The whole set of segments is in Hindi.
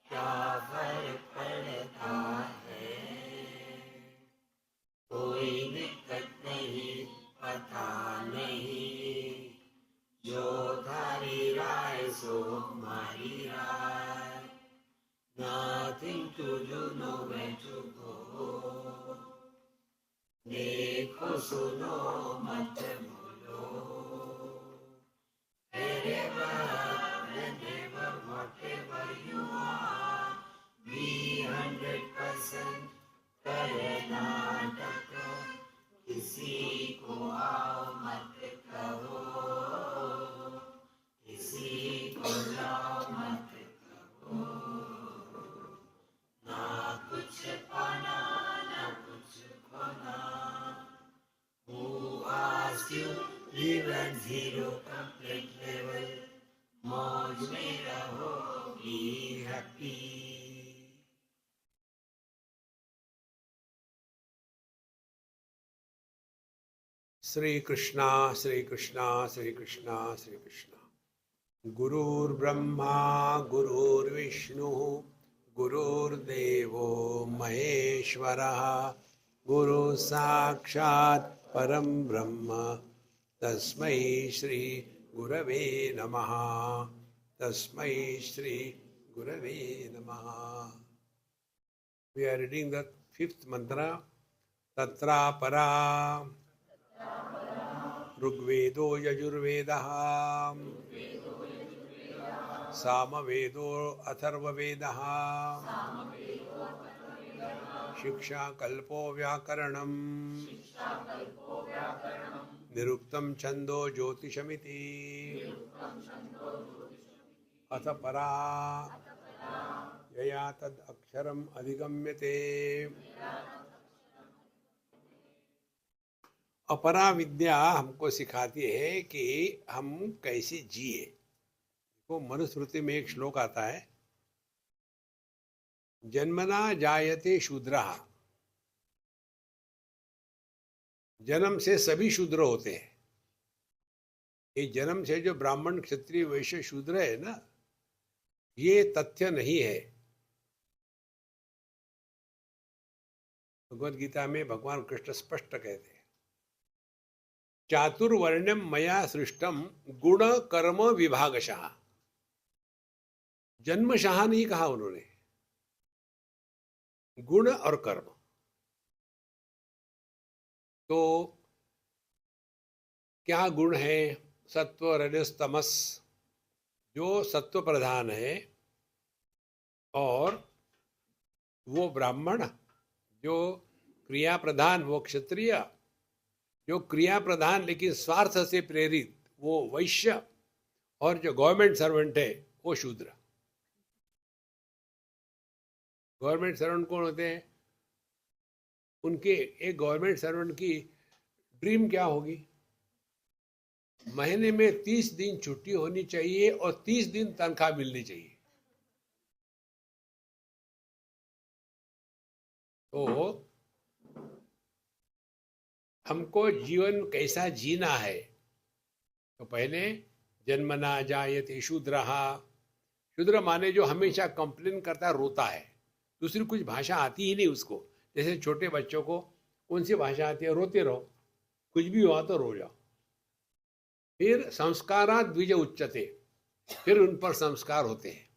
क्या फर्क पड़ता है, कोई दिक्कत नहीं, पता नहीं, जो थारी राय सो हमारी राय, nothing to do, nowhere to go, देखो सुनो मत बोलो, wherever, whenever, whatever you are, be 100% Karnataka, किसी को आओ मत कहो, किसी को लाओ मत कहो, ना कुछ पाना ना कुछ खोना, who asked you, live at zero complete level, मौज में रहो, be happy. श्री कृष्णा श्री कृष्णा श्री कृष्णा श्री कृष्णा। गुरुर्ब्रह्मा गुरुर्विष्णु गुरुर्देवो महेश्वरः, गुरु साक्षात् परम ब्रह्म, तस्मै श्री गुरवे नमः, तस्मै श्री गुरवे नमः। We are reading the fifth mantra, तत्रा परा ऋग्वेदो यजुर्वेदः, सामवेदो अथर्ववेदः, शिक्षा कल्पो व्याकरणम्, निरुक्तं छन्दो ज्योतिषमिति, अथ परा यया तद् अक्षरम् अधिगम्यते। अपरा विद्या हमको सिखाती है कि हम कैसे जिए। वो मनुस्मृति में एक श्लोक आता है, जन्मना जायते शूद्रः, जन्म से सभी शूद्र होते हैं। ये जन्म से जो ब्राह्मण क्षत्रिय वैश्य शूद्र है ना, ये तथ्य नहीं है। भगवद गीता में भगवान कृष्ण स्पष्ट कहते हैं, चातुर्वर्ण्यम मया सृष्टम गुण कर्म विभागशः। जन्मशः नहीं कहा उन्होंने, गुण और कर्म। तो क्या गुण है? सत्व रजस तमस, जो सत्व प्रधान है, और वो ब्राह्मण, जो क्रिया प्रधान वो क्षत्रिय, जो क्रिया प्रधान लेकिन स्वार्थ से प्रेरित वो वैश्य, और जो गवर्नमेंट सर्वेंट है वो शूद्र। गवर्नमेंट सर्वेंट कौन होते हैं? उनके एक गवर्नमेंट सर्वेंट की ड्रीम क्या होगी? महीने में 30 दिन छुट्टी होनी चाहिए और 30 दिन तनख्वाह मिलनी चाहिए। तो हमको जीवन कैसा जीना है? तो पहले जन्मना जायते शूद्रः, शूद्र माने जो हमेशा कंप्लेन करता रोता है, दूसरी कुछ भाषा आती ही नहीं उसको। जैसे छोटे बच्चों को कौन सी भाषा आती है? रोते रहो, कुछ भी हुआ तो रो जाओ। फिर संस्कारात् द्विज उच्यते, फिर उन पर संस्कार होते हैं,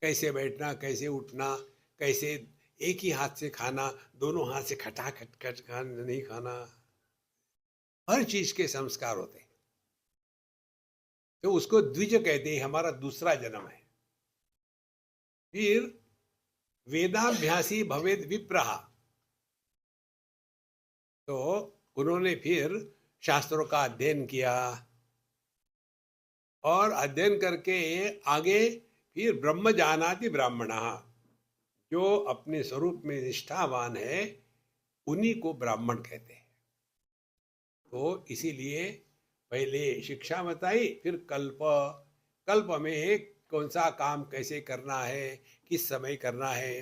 कैसे बैठना, कैसे उठना, कैसे एक ही हाथ से खाना, दोनों हाथ से खटा खट खट नहीं खाना, हर चीज के संस्कार होते हैं। तो उसको द्विज कहते हैं, हमारा दूसरा जन्म है। फिर वेदाभ्यासी भवेद विप्रः, तो उन्होंने फिर शास्त्रों का अध्ययन किया, और अध्ययन करके आगे फिर ब्रह्म जानाति ब्राह्मणः, जो अपने स्वरूप में निष्ठावान है उन्हीं को ब्राह्मण कहते हैं। तो इसीलिए पहले शिक्षा बताई, फिर कल्प, कल्प में कौन सा काम कैसे करना है, किस समय करना है।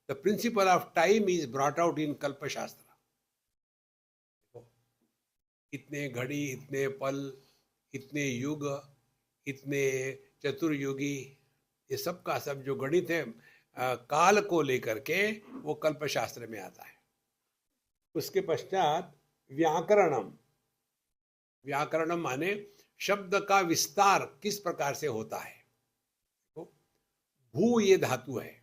The principle of time is brought out in कल्प शास्त्र। इतने घड़ी, इतने पल, इतने युग, इतने चतुर्युगी, ये सब का सब जो गणित है काल को लेकर के, वो कल्पशास्त्र में आता है। उसके पश्चात व्याकरणम। व्याकरणम माने शब्द का विस्तार किस प्रकार से होता है। तो भू ये धातु है,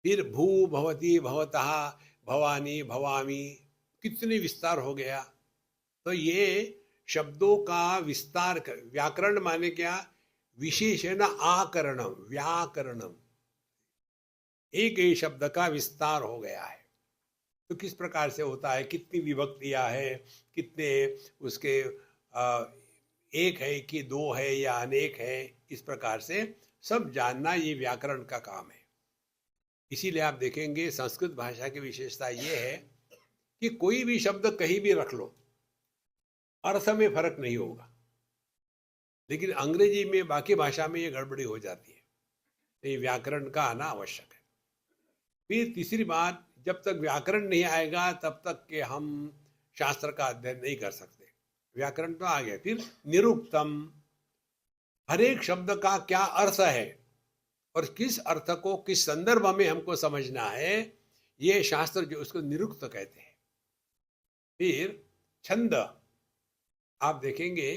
फिर भू भवती भवतः भवानी भवामी, कितने विस्तार हो गया। तो ये शब्दों का विस्तार व्याकरण माने क्या, विशेषण आकरणम, व्याकरणम, एक ही शब्द का विस्तार हो गया है। तो किस प्रकार से होता है, कितनी विभक्तियां है, कितने उसके एक है कि दो है या अनेक है, इस प्रकार से सब जानना ये व्याकरण का काम है। इसीलिए आप देखेंगे संस्कृत भाषा की विशेषता ये है कि कोई भी शब्द कहीं भी रख लो, अर्थ में फर्क नहीं होगा। लेकिन अंग्रेजी में, बाकी भाषा में ये गड़बड़ी हो जाती है। तो ये व्याकरण का आना आवश्यक है। फिर तीसरी बात, जब तक व्याकरण नहीं आएगा तब तक के हम शास्त्र का अध्ययन नहीं कर सकते। व्याकरण तो आ गया। फिर निरुक्तम, हर एक शब्द का क्या अर्थ है और किस अर्थ को किस संदर्भ में हमको समझना है, ये शास्त्र जो उसको निरुक्त कहते हैं। फिर छंद, आप देखेंगे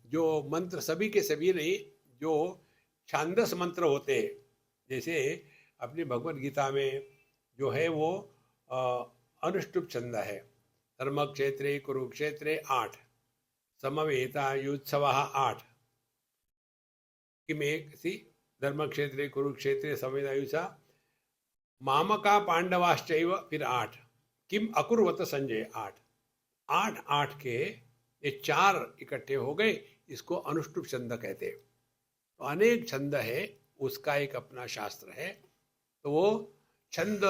जो मंत्र सभी के सभी नहीं, जो छांदस मंत्र होते हैं, जैसे अपनी भगवत गीता में जो है वो अनुष्टुप छंद है। धर्म क्षेत्रे कुरुक्षेत्रे 8, समवेता युत्सव 8, किमेकसी धर्म क्षेत्रे कुरुक्षेत्रे समवेता युत्सा मामका पांडवाश्चैव, फिर 8, किम अकुर्वत संजय 8, 8 8 के ये 4 इकट्ठे हो गए, इसको अनुष्टुप छंद कहते हैं। तो अनेक छंद है, उसका एक अपना शास्त्र है। तो वो छंद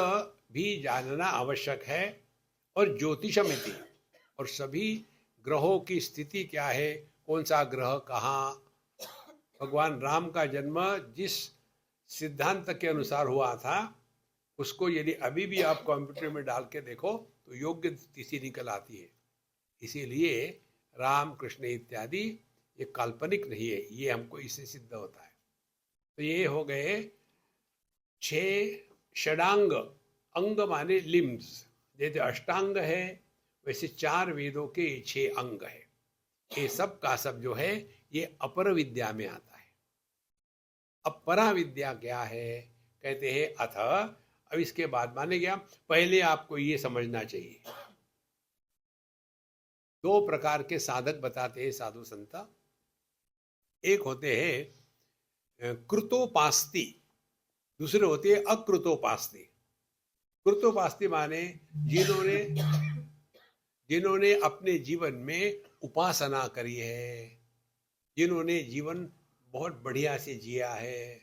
भी जानना आवश्यक है। और ज्योतिषमिति, और सभी ग्रहों की स्थिति क्या है, कौन सा ग्रह कहाँ। भगवान राम का जन्म जिस सिद्धांत के अनुसार हुआ था, उसको यदि अभी भी आप कंप्यूटर में डाल के देखो तो योग्य तिथि निकल आती है। इसीलिए राम कृष्ण इत्यादि ये काल्पनिक नहीं है, ये हमको इससे सिद्ध होता है। तो ये हो गए 6 षडांग। अंग माने लिम्स, जैसे अष्टांग है वैसे 4 वेदों के 6 अंग है। ये सब का सब जो है ये अपर विद्या में आता है। अब परा विद्या क्या है, कहते हैं अथ। अब इसके बाद माने गया, पहले आपको ये समझना चाहिए, 2 प्रकार के साधक बताते हैं साधु संत। एक होते हैं कृतोपास्ति, दूसरे होते हैं अकृतोपास्ति। कृतोपास्ति माने जिन्होंने अपने जीवन में उपासना करी है, जिन्होंने जीवन बहुत बढ़िया से जिया है,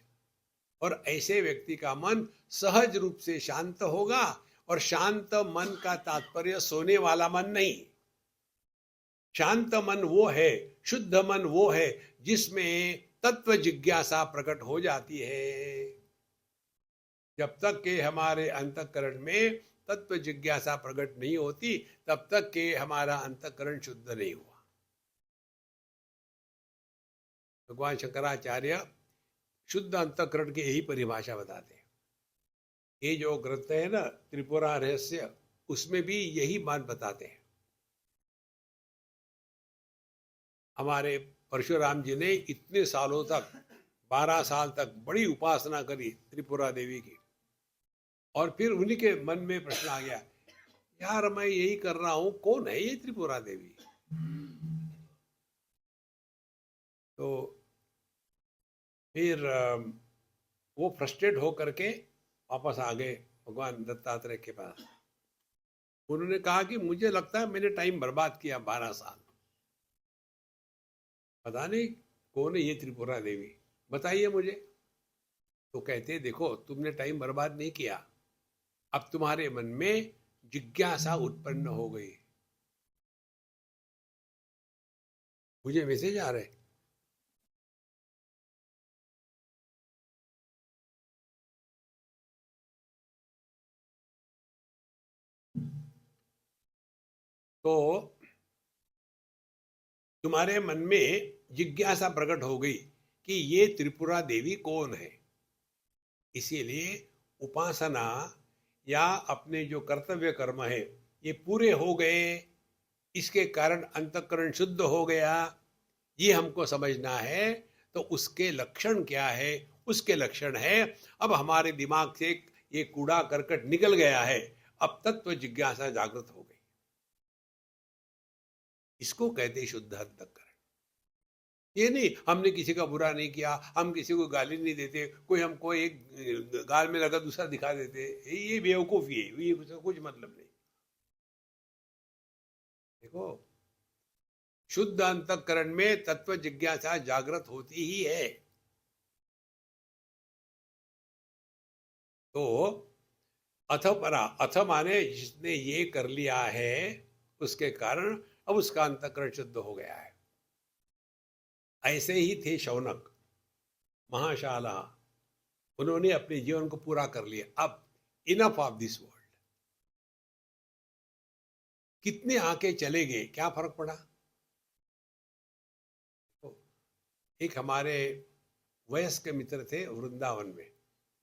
और ऐसे व्यक्ति का मन सहज रूप से शांत होगा। और शांत मन का तात्पर्य सोने वाला मन नहीं। शांत मन वो है, शुद्ध मन वो है जिसमें तत्व जिज्ञासा प्रकट हो जाती है। जब तक के हमारे अंतःकरण में तत्व जिज्ञासा प्रकट नहीं होती, तब तक के हमारा अंतःकरण शुद्ध नहीं हुआ। भगवान शंकराचार्य शुद्ध अंतःकरण की यही परिभाषा बताते हैं। ये जो ग्रंथ है ना त्रिपुरा रहस्य, उसमें भी यही बात बताते हैं। हमारे परशुराम जी ने इतने सालों तक, 12 साल तक बड़ी उपासना करी त्रिपुरा देवी की। और फिर उन्हीं के मन में प्रश्न आ गया, यार मैं यही कर रहा हूं, कौन है ये त्रिपुरा देवी। तो फिर वो फ्रस्ट्रेट हो करके वापस आ गए भगवान दत्तात्रेय के पास। उन्होंने कहा कि मुझे लगता है मैंने टाइम बर्बाद किया 12 साल, पता नहीं कौन है ये त्रिपुरा देवी, बताइए मुझे। तो कहते देखो तुमने टाइम बर्बाद नहीं किया, अब तुम्हारे मन में जिज्ञासा उत्पन्न हो गई। मुझे मैसेज आ रहे। तो तुम्हारे मन में जिज्ञासा प्रकट हो गई कि ये त्रिपुरा देवी कौन है। इसीलिए उपासना या अपने जो कर्तव्य कर्म है ये पूरे हो गए, इसके कारण अंतःकरण शुद्ध हो गया, ये हमको समझना है। तो उसके लक्षण क्या है? उसके लक्षण है अब हमारे दिमाग से ये कूड़ा करकट निकल गया है, अब तत्व जिज्ञासा जागृत हो गई। इसको कहते शुद्ध अंतःकरण। ये नहीं हमने किसी का बुरा नहीं किया, हम किसी को गाली नहीं देते, कोई हमको एक गाल में लगा दूसरा दिखा देते, ये बेवकूफी है, ये कुछ मतलब नहीं। देखो, शुद्ध अंतःकरण में तत्व जिज्ञासा जागृत होती ही है। तो अथ परा, अथ माने जिसने ये कर लिया है उसके कारण अब उसका अंतःकरण शुद्ध हो गया है। ऐसे ही थे शौनक महाशाला, उन्होंने अपने जीवन को पूरा कर लिया। अब इनफ ऑफ दिस वर्ल्ड, कितने आके चले गए, क्या फर्क पड़ा। तो एक हमारे वयस्क मित्र थे वृंदावन में,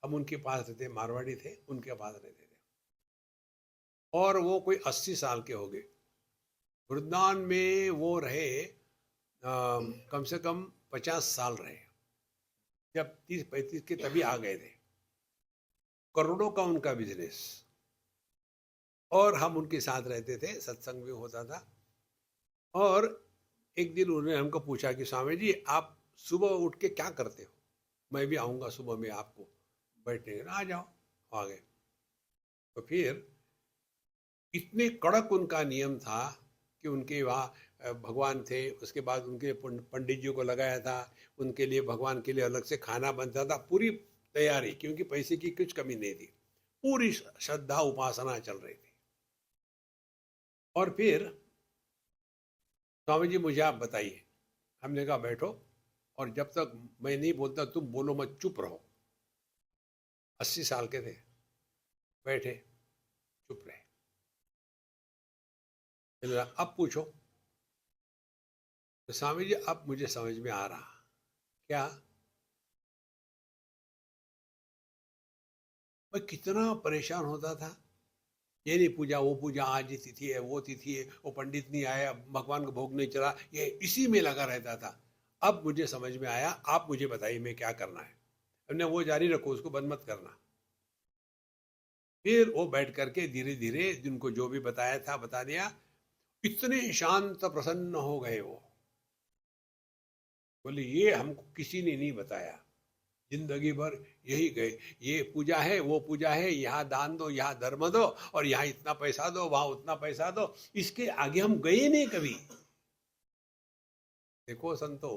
हम उनके पास रहते, मारवाड़ी थे, उनके पास रहते थे, और वो कोई 80 साल के हो गए। वृंदावन में वो रहे कम से कम 50 साल रहे। जब 30-35 के तभी आ गए थे। करोड़ों का उनका बिजनेस, और हम उनके साथ रहते थे, सत्संग भी होता था। और एक दिन उन्होंने हमको पूछा कि स्वामी जी आप सुबह उठ के क्या करते हो, मैं भी आऊँगा सुबह में आपको बैठने, आ जाओ। आ गए। तो फिर इतने कड़क उनका नियम था कि उनके वहाँ भगवान थे, उसके बाद उनके पंडित जी को लगाया था, उनके लिए भगवान के लिए अलग से खाना बनता था, पूरी तैयारी, क्योंकि पैसे की कुछ कमी नहीं थी, पूरी श्रद्धा उपासना चल रही थी। और फिर स्वामी जी मुझे आप बताइए, हमने कहा बैठो, और जब तक मैं नहीं बोलता तुम बोलो मत, चुप रहो। 80 साल के थे, बैठे चुप रहे। अब पूछो। तो स्वामी जी अब मुझे समझ में आ रहा। क्या? मैं कितना परेशान होता था, ये नहीं पूजा, वो पूजा, आज ये तिथि है, वो तिथि है, वो पंडित नहीं आया, भगवान को भोग नहीं चला, ये इसी में लगा रहता था। अब मुझे समझ में आया, आप मुझे बताइए मैं क्या करना है। हमने वो जारी रखो, उसको बंद मत करना। फिर वो बैठ करके धीरे धीरे जिनको जो भी बताया था बता दिया। इतने शांत प्रसन्न हो गए वो, बोले ये हमको किसी ने नहीं बताया, जिंदगी भर यही गए, ये पूजा है, वो पूजा है, यहाँ दान दो, यहाँ धर्म दो, और यहाँ इतना पैसा दो, वहां उतना पैसा दो, इसके आगे हम गए नहीं कभी। देखो संतो,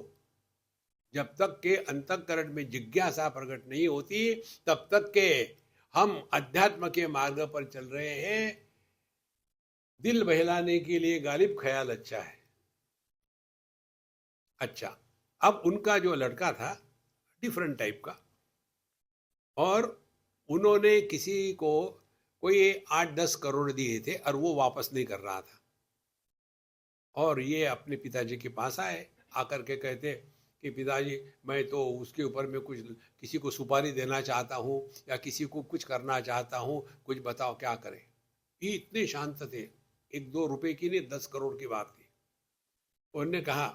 जब तक के अंतःकरण में जिज्ञासा प्रकट नहीं होती तब तक के हम अध्यात्म के मार्ग पर चल रहे हैं। दिल बहलाने के लिए गालिब ख्याल अच्छा है। अच्छा, अब उनका जो लड़का था डिफरेंट टाइप का, और उन्होंने किसी को कोई 8-10 करोड़ दिए थे और वो वापस नहीं कर रहा था। और ये अपने पिताजी के पास आए, आकर के कहते कि पिताजी मैं तो उसके ऊपर में कुछ किसी को सुपारी देना चाहता हूँ या किसी को कुछ करना चाहता हूँ, कुछ बताओ क्या करें। ये इतने शांत थे, 1-2 रुपए की नहीं, 10 करोड़ की बात थी। उन्होंने कहा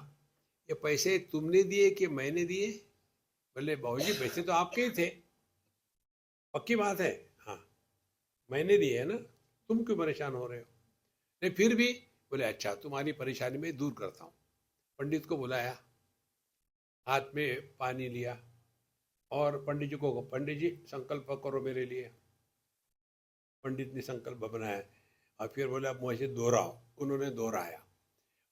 ये पैसे तुमने दिए कि मैंने दिए? बोले बाबूजी पैसे तो आपके ही थे। पक्की बात है? हाँ मैंने दिए है ना, तुम क्यों परेशान हो रहे हो? नहीं फिर भी, बोले अच्छा तुम्हारी परेशानी में दूर करता हूँ। पंडित को बुलाया, हाथ में पानी लिया, और पंडित जी को, पंडित जी संकल्प करो मेरे लिए। पंडित ने संकल्प बनाया, और फिर बोले अब मुझे दोहराओ। उन्होंने दोहराया,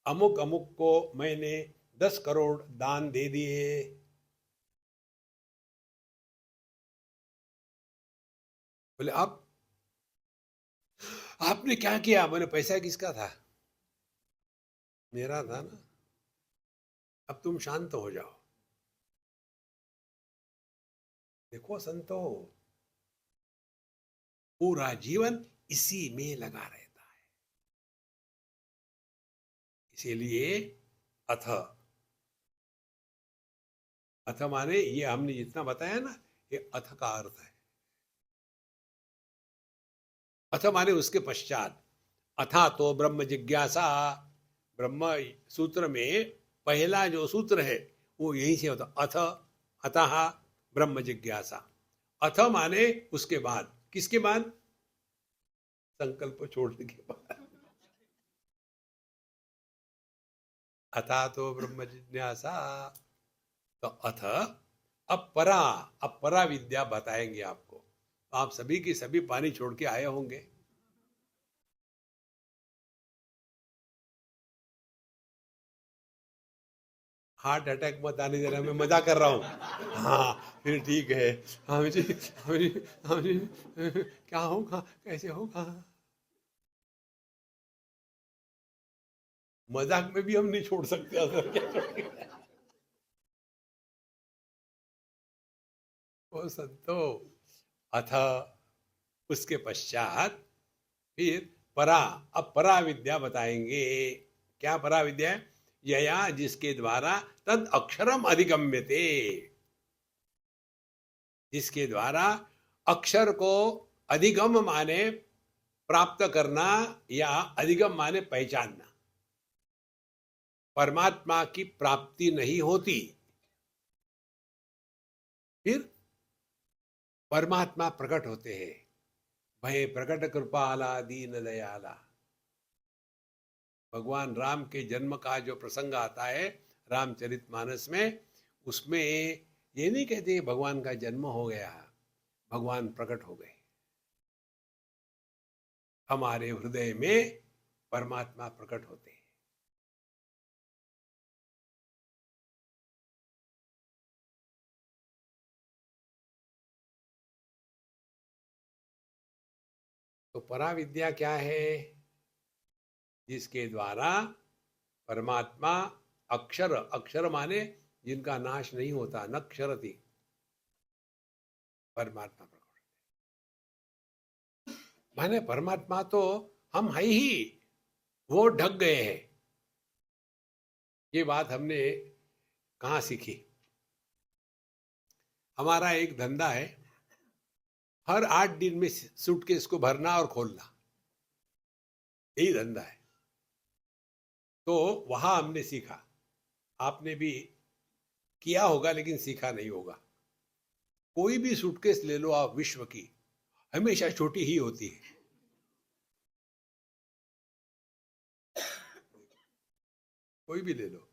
अमुक अमुक को मैंने 10 करोड़ दान दे दिए। बोले अब आपने क्या किया? बोले पैसा किसका था? मेरा था ना। अब तुम शांत हो जाओ। देखो संतो, पूरा जीवन इसी में लगा रहता है। इसीलिए अथ, अथ माने ये हमने जितना बताया ना, ये अथ का अर्थ है। अथ माने उसके पश्चात, अथा तो ब्रह्म जिज्ञासा, ब्रह्म सूत्र में पहला जो सूत्र है वो यहीं से होता, अथ अतः ब्रह्म जिज्ञासा। अथ माने उसके बाद, किसके बाद? संकल्प छोड़ने के बाद। अथा तो ब्रह्म जिज्ञासा, तो अथ, अब परा विद्या बताएंगे आपको। आप सभी की सभी पानी छोड़ के आए होंगे। हार्ट अटैक मत आने देना, मैं मजा कर रहा हूँ। हाँ फिर ठीक है। हाँ जी, हाँ जी, हाँ जी, क्या होगा, कैसे होगा? मजाक में भी हम नहीं छोड़ सकते असर, क्या छोड़ेंगे? ओ संतो, अथ उसके पश्चात फिर परा, अब परा विद्या बताएंगे। क्या परा विद्या है? यया जिसके द्वारा तद अक्षरम अधिगम्यते, जिसके द्वारा अक्षर को, अधिगम माने प्राप्त करना, या अधिगम माने पहचानना। परमात्मा की प्राप्ति नहीं होती, फिर परमात्मा प्रकट होते हैं। भय प्रकट कृपाला दीन दयाला। भगवान राम के जन्म का जो प्रसंग आता है रामचरितमानस में, उसमें ये नहीं कहते भगवान का जन्म हो गया, भगवान प्रकट हो गए। हमारे हृदय में परमात्मा प्रकट होते हैं। तो पराविद्या क्या है? जिसके द्वारा परमात्मा, अक्षर, अक्षर माने जिनका नाश नहीं होता, नक्षरति, परमात्मा प्रकट माने परमात्मा तो हम है ही, वो ढक गए हैं। ये बात हमने कहाँ सीखी? हमारा एक धंधा है, हर 8 दिन में सूटकेस को भरना और खोलना, यही धंधा है। तो वहां हमने सीखा, आपने भी किया होगा लेकिन सीखा नहीं होगा। कोई भी सूटकेस ले लो आप विश्व की, हमेशा छोटी ही होती है। कोई भी ले लो।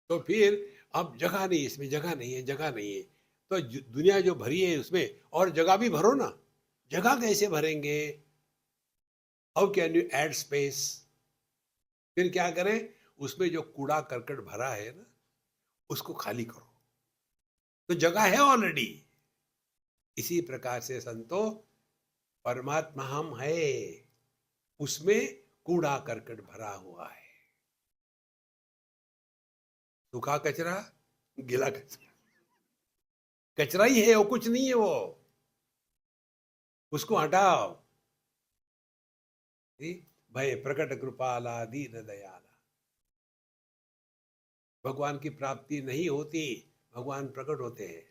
तो फिर अब जगह नहीं, इसमें जगह नहीं है, जगह नहीं है। तो दुनिया जो भरी है उसमें और जगह भी भरो ना। जगह कैसे भरेंगे? How can you add space? फिर क्या करें? उसमें जो कूड़ा करकट भरा है ना, उसको खाली करो, तो जगह है ऑलरेडी। इसी प्रकार से संतो, परमात्मा हम है, उसमें कूड़ा करकट भरा हुआ है। सूखा कचरा, गीला कचरा, कचरा ही है, वो कुछ नहीं है वो, उसको हटाओ। भय प्रकट कृपाला दीन दयाला। भगवान की प्राप्ति नहीं होती, भगवान प्रकट होते हैं।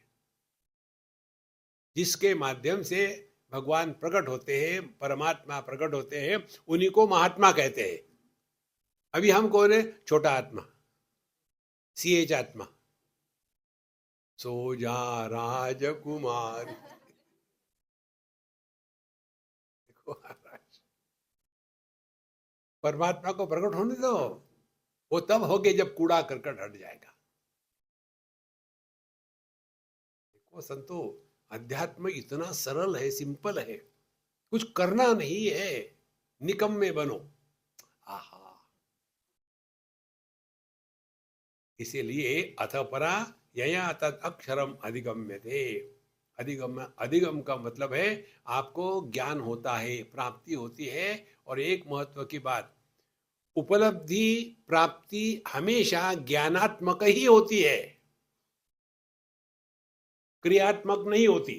जिसके माध्यम से भगवान प्रकट होते हैं, परमात्मा प्रकट होते हैं, उन्हीं को महात्मा कहते हैं। अभी हम कौन है? छोटा आत्मा, सीएच आत्मा। सो जा राजकुमार। देखो महाराज, परमात्मा को प्रकट होने दो, वो तब होगे जब कूड़ा करकट हट जाएगा। देखो संतो, अध्यात्म इतना सरल है, सिंपल है, कुछ करना नहीं है, निकम्मे बनो। आहा, इसीलिए अथ परा यया तद अक्षरम अधिगम्यते। अधिगम, अधिगम का मतलब है आपको ज्ञान होता है, प्राप्ति होती है। और एक महत्व की बात, उपलब्धि प्राप्ति हमेशा ज्ञानात्मक ही होती है, क्रियात्मक नहीं होती।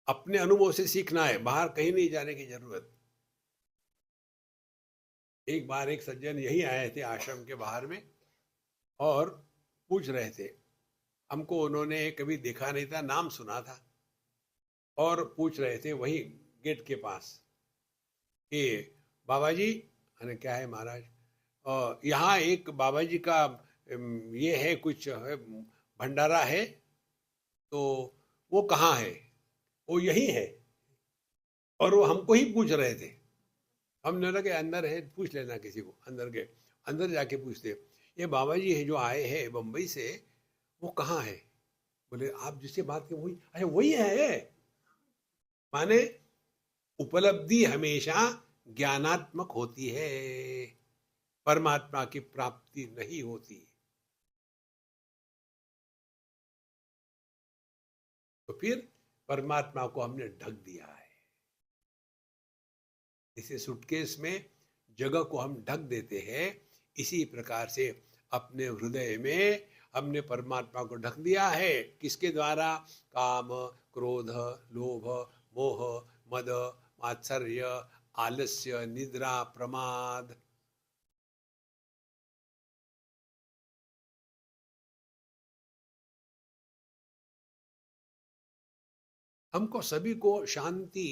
अपने अनुभव से सीखना है, बाहर कहीं नहीं जाने की जरूरत। एक बार एक सज्जन यही आए थे आश्रम के बाहर में और पूछ रहे थे, हमको उन्होंने कभी देखा नहीं था, नाम सुना था, और पूछ रहे थे वही गेट के पास कि बाबा जी, अरे क्या है महाराज, यहाँ एक बाबा जी का ये है, कुछ है, भंडारा है, तो वो कहाँ है? वो यही है। और वो हमको ही पूछ रहे थे। हमने लगा अंदर है, पूछ लेना किसी को, अंदर के अंदर जाके पूछते, ये बाबा जी है जो आए हैं बम्बई से, वो कहाँ है? बोले आप जिससे बात की वही, अरे वही है। माने उपलब्धि हमेशा ज्ञानात्मक होती है, परमात्मा की प्राप्ति नहीं होती। तो फिर परमात्मा को हमने ढक दिया है। इसे सूटकेस में जगह को हम ढक देते हैं, इसी प्रकार से अपने हृदय में हमने परमात्मा को ढक दिया है। किसके द्वारा? काम, क्रोध, लोभ, मोह, मद, मात्सर्य, आलस्य, निद्रा, प्रमाद। हमको सभी को शांति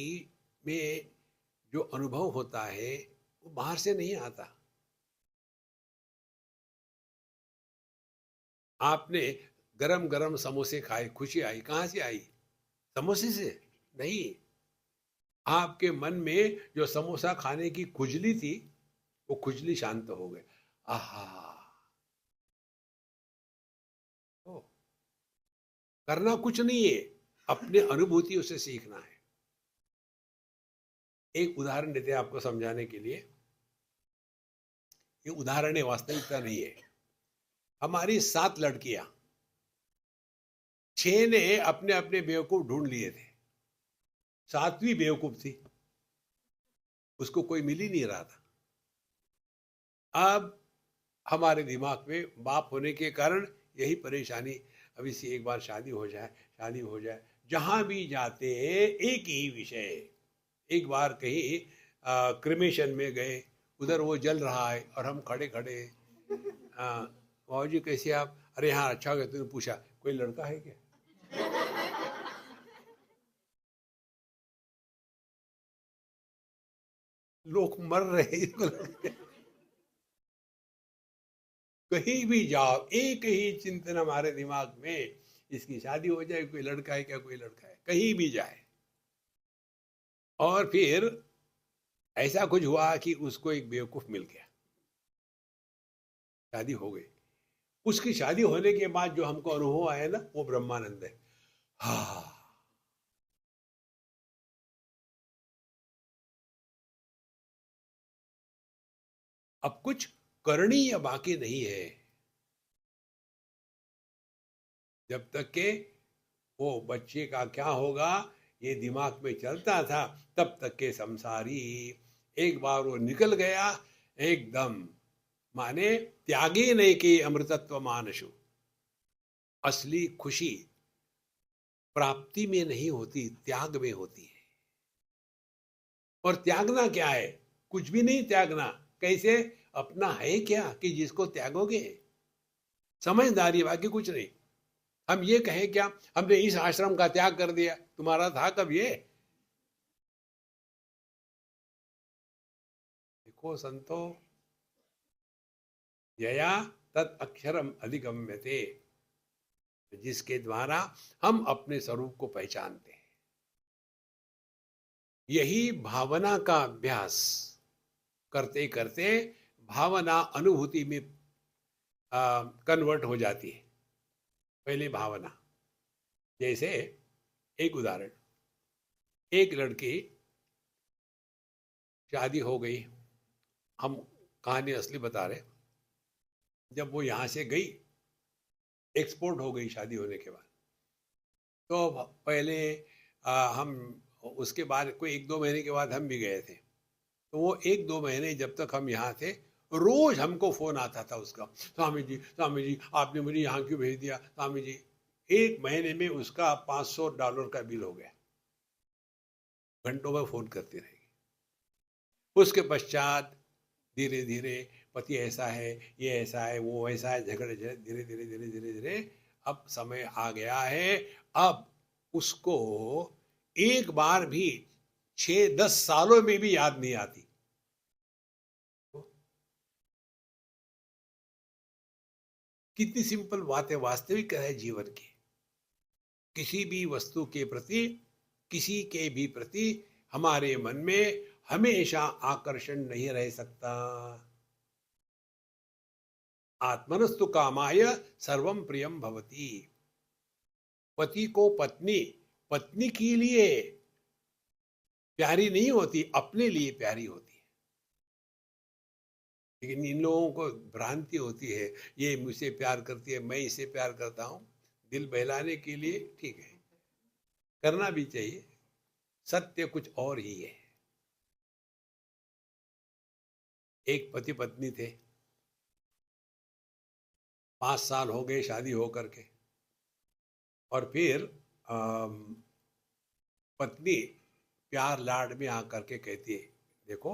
में जो अनुभव होता है वो बाहर से नहीं आता। आपने गरम गरम समोसे खाए, खुशी आई, कहां से आई? समोसे से नहीं। आपके मन में जो समोसा खाने की खुजली थी, वो खुजली शांत हो गई। आहा, ओ, करना कुछ नहीं है, अपने अनुभूतियों से सीखना है। एक उदाहरण देते हैं आपको समझाने के लिए। ये उदाहरण है, वास्तविकता नहीं है। हमारी 7 लड़कियां, 6 ने अपने अपने बेवकूफ ढूंढ लिए थे, 7वीं बेवकूफ थी, उसको कोई मिल ही नहीं रहा था। अब हमारे दिमाग में बाप होने के कारण यही परेशानी, अभी से एक बार शादी हो जाए, शादी हो जाए। जहां भी जाते एक ही विषय। एक बार कहीं क्रिमेशन में गए, उधर वो जल रहा है और हम खड़े खड़े, बाबू जी कैसे आप? अरे हाँ अच्छा हो गया तूने पूछा, कोई लड़का है क्या? लोग मर रहे हैं। कहीं भी जाओ एक ही चिंतन हमारे दिमाग में, इसकी शादी हो जाए, कोई लड़का है क्या, कोई लड़का है, कहीं भी जाए। और फिर ऐसा कुछ हुआ कि उसको एक बेवकूफ मिल गया, शादी हो गई। उसकी शादी होने के बाद जो हमको अनुभव आया ना, वो ब्रह्मानंद है। हाँ, अब कुछ करनी या बाकी नहीं है। जब तक के वो बच्चे का क्या होगा ये दिमाग में चलता था, तब तक के संसारी। एक बार वो निकल गया एकदम, माने त्यागी नहीं की अमृतत्व मानसु। असली खुशी प्राप्ति में नहीं होती, त्याग में होती है। और त्यागना क्या है? कुछ भी नहीं त्यागना। कैसे? अपना है क्या कि जिसको त्यागोगे? समझदारी, बाकी कुछ नहीं। हम ये कहें क्या, हमने इस आश्रम का त्याग कर दिया, तुम्हारा था कब ये? देखो संतो, यया तत् अक्षरम अधिगम्यते, जिसके द्वारा हम अपने स्वरूप को पहचानते हैं। यही भावना का अभ्यास करते करते भावना अनुभूति में कन्वर्ट हो जाती है। पहले भावना, जैसे एक उदाहरण, एक लड़की शादी हो गई, हम कहानी असली बता रहे। जब वो यहाँ से गई, एक्सपोर्ट हो गई शादी होने के बाद, तो पहले हम, उसके बाद कोई 1-2 महीने के बाद हम भी गए थे। तो वो 1-2 महीने जब तक हम यहाँ थे, रोज हमको फोन आता था उसका, स्वामी जी आपने मुझे यहाँ क्यों भेज दिया, स्वामी जी। 1 महीने में उसका $500 का बिल हो गया। घंटों में फोन करती रहेगी। उसके पश्चात धीरे धीरे पति ऐसा है, ये ऐसा है, वो ऐसा है, झगड़े धीरे धीरे धीरे धीरे धीरे अब समय आ गया है। अब उसको एक बार भी 6-10 सालों में भी याद नहीं आती। कितनी सिंपल बात है, वास्तविक है जीवन की। किसी भी वस्तु के प्रति, किसी के भी प्रति हमारे मन में हमेशा आकर्षण नहीं रह सकता। आत्मनस्तु कामाय सर्वम प्रियम भवति। पति को पत्नी पत्नी के लिए प्यारी नहीं होती, अपने लिए प्यारी होती है। लेकिन इन लोगों को भ्रांति होती है, ये मुझसे प्यार करती है, मैं इसे प्यार करता हूं। दिल बहलाने के लिए ठीक है, करना भी चाहिए, सत्य कुछ और ही है। एक पति पत्नी थे, 5 साल हो गए शादी हो करके, और फिर पत्नी प्यार लाड में आकर के कहती है, देखो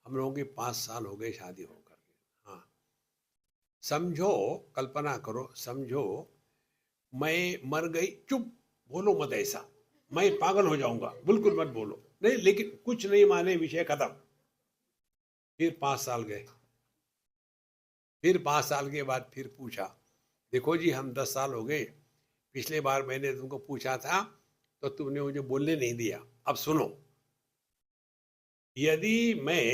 हम लोगों के 5 साल हो गए शादी हो करके, हाँ समझो, कल्पना करो, समझो मैं मर गई, चुप बोलो मत ऐसा, मैं पागल हो जाऊंगा, बिल्कुल मत बोलो, नहीं लेकिन कुछ नहीं माने, विषय खत्म। फिर 5 साल गए, फिर 5 साल के बाद फिर पूछा, देखो जी हम 10 साल हो गए, पिछले बार मैंने तुमको पूछा था तो तुमने मुझे बोलने नहीं दिया, अब सुनो, यदि मैं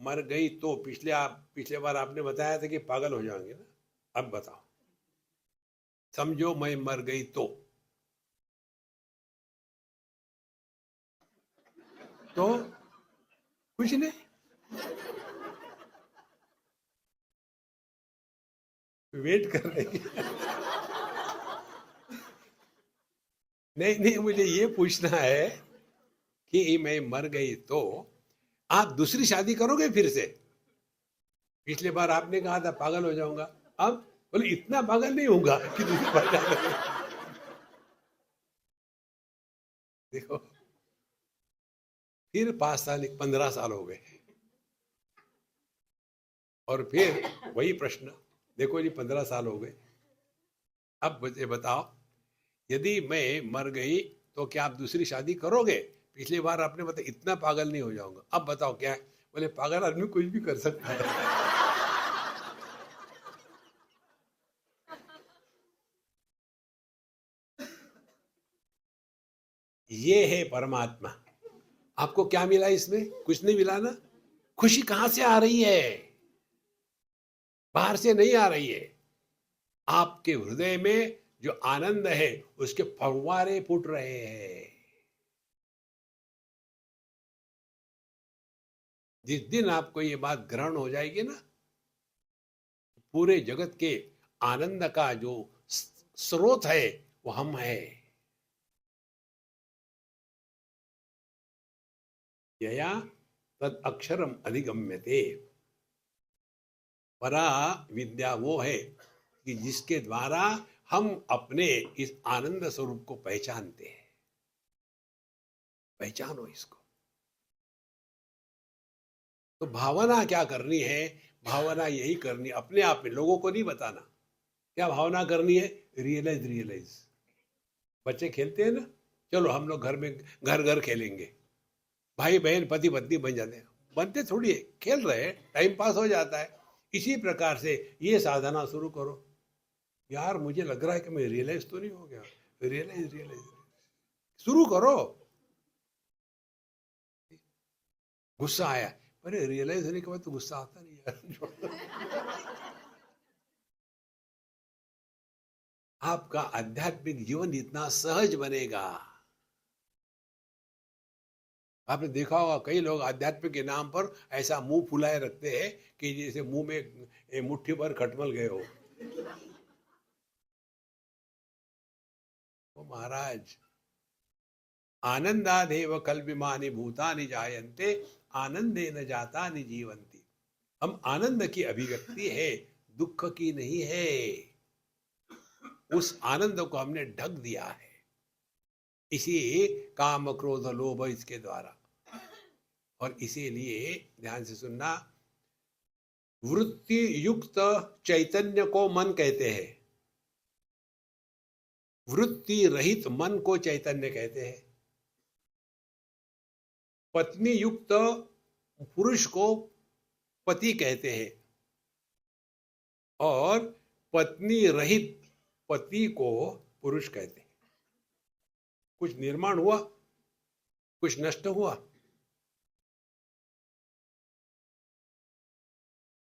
मर गई तो पिछले बार आपने बताया था कि पागल हो जाएंगे ना, अब बताओ, समझो मैं मर गई तो कुछ नहीं, वेट कर रहे हैं। नहीं नहीं, मुझे ये पूछना है कि मैं मर गई तो आप दूसरी शादी करोगे फिर से? पिछले बार आपने कहा था पागल हो जाऊंगा, अब बोले इतना पागल नहीं होगा कि दूसरी बार देखो, फिर 5 साल 15 साल हो गए, और फिर वही प्रश्न, देखो जी 15 साल हो गए, अब मुझे बताओ यदि मैं मर गई तो क्या आप दूसरी शादी करोगे? पिछली बार आपने बताया इतना पागल नहीं हो जाऊंगा, अब बताओ क्या है? बोले पागल आदमी कुछ भी कर सकता है। ये है परमात्मा। आपको क्या मिला इसमें? कुछ नहीं मिला ना। खुशी कहां से आ रही है? बाहर से नहीं आ रही है, आपके हृदय में जो आनंद है उसके फव्वारे फूट रहे हैं। जिस दिन आपको ये बात ग्रहण हो जाएगी ना, पूरे जगत के आनंद का जो स्रोत है वो हम है। यया तद अक्षरम अधिगम्यते। परा विद्या वो है कि जिसके द्वारा हम अपने इस आनंद स्वरूप को पहचानते हैं। पहचानो इसको। तो भावना क्या करनी है? भावना यही करनी, अपने आप में, लोगों को नहीं बताना। क्या भावना करनी है? Realize realize. बच्चे खेलते हैं ना, चलो हम लोग घर में घर घर खेलेंगे, भाई बहन पति पत्नी बन जाते हैं, बनते थोड़ी है, खेल रहे हैं, टाइम पास हो जाता है। इसी प्रकार से ये साधना शुरू करो। यार मुझे लग रहा है कि मैं रियलाइज तो नहीं हो गया, रियलाइज रियलाइज शुरू करो। गुस्सा आया, अरे रियलाइज होने के बाद तो गुस्सा आता नहीं यार। आपका आध्यात्मिक जीवन इतना सहज बनेगा। आपने देखा होगा कई लोग आध्यात्म के नाम पर ऐसा मुंह फुलाए रखते हैं कि जैसे मुंह में मुट्ठी भर खटमल गए हो। तो महाराज, आनंदादेव कल्पिमानि भूतानि जायन्ते आनंदेन जातानि जीवन्ति। हम आनंद की अभिव्यक्ति है, दुख की नहीं है। उस आनंद को हमने ढक दिया है इसी काम क्रोध लोभ इसके द्वारा। और इसीलिए ध्यान से सुनना, वृत्ति युक्त चैतन्य को मन कहते हैं, वृत्ति रहित मन को चैतन्य कहते हैं। पत्नी युक्त पुरुष को पति कहते हैं और पत्नी रहित पति को पुरुष कहते हैं। कुछ निर्माण हुआ, कुछ नष्ट हुआ,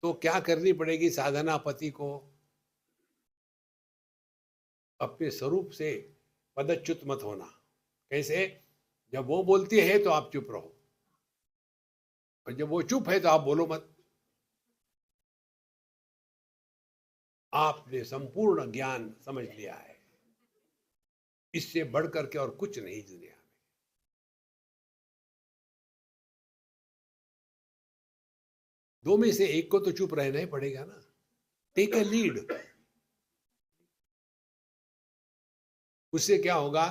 तो क्या करनी पड़ेगी साधना? पति को अपने स्वरूप से पदच्युत मत होना। कैसे? जब वो बोलती है तो आप चुप रहो, और जब वो चुप है तो आप बोलो मत। आपने संपूर्ण ज्ञान समझ लिया है, इससे बढ़कर के और कुछ नहीं दुनिया में। दो में से एक को तो चुप रहना ही पड़ेगा ना। Take a lead. उससे क्या होगा?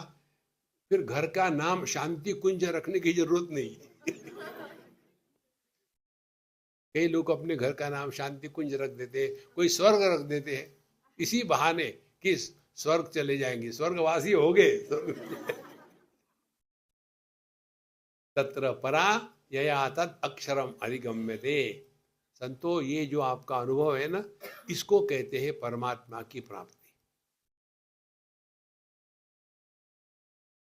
फिर घर का नाम शांति कुंज रखने की जरूरत नहीं। कई लोग अपने घर का नाम शांति कुंज रख देते, कोई स्वर्ग रख देते हैं, इसी बहाने कि स्वर्ग चले जाएंगे, स्वर्गवासी हो गए। तत्र परा यया तत् अक्षरम अधिगम्यते। संतो, ये जो आपका अनुभव है ना, इसको कहते हैं परमात्मा की प्राप्ति।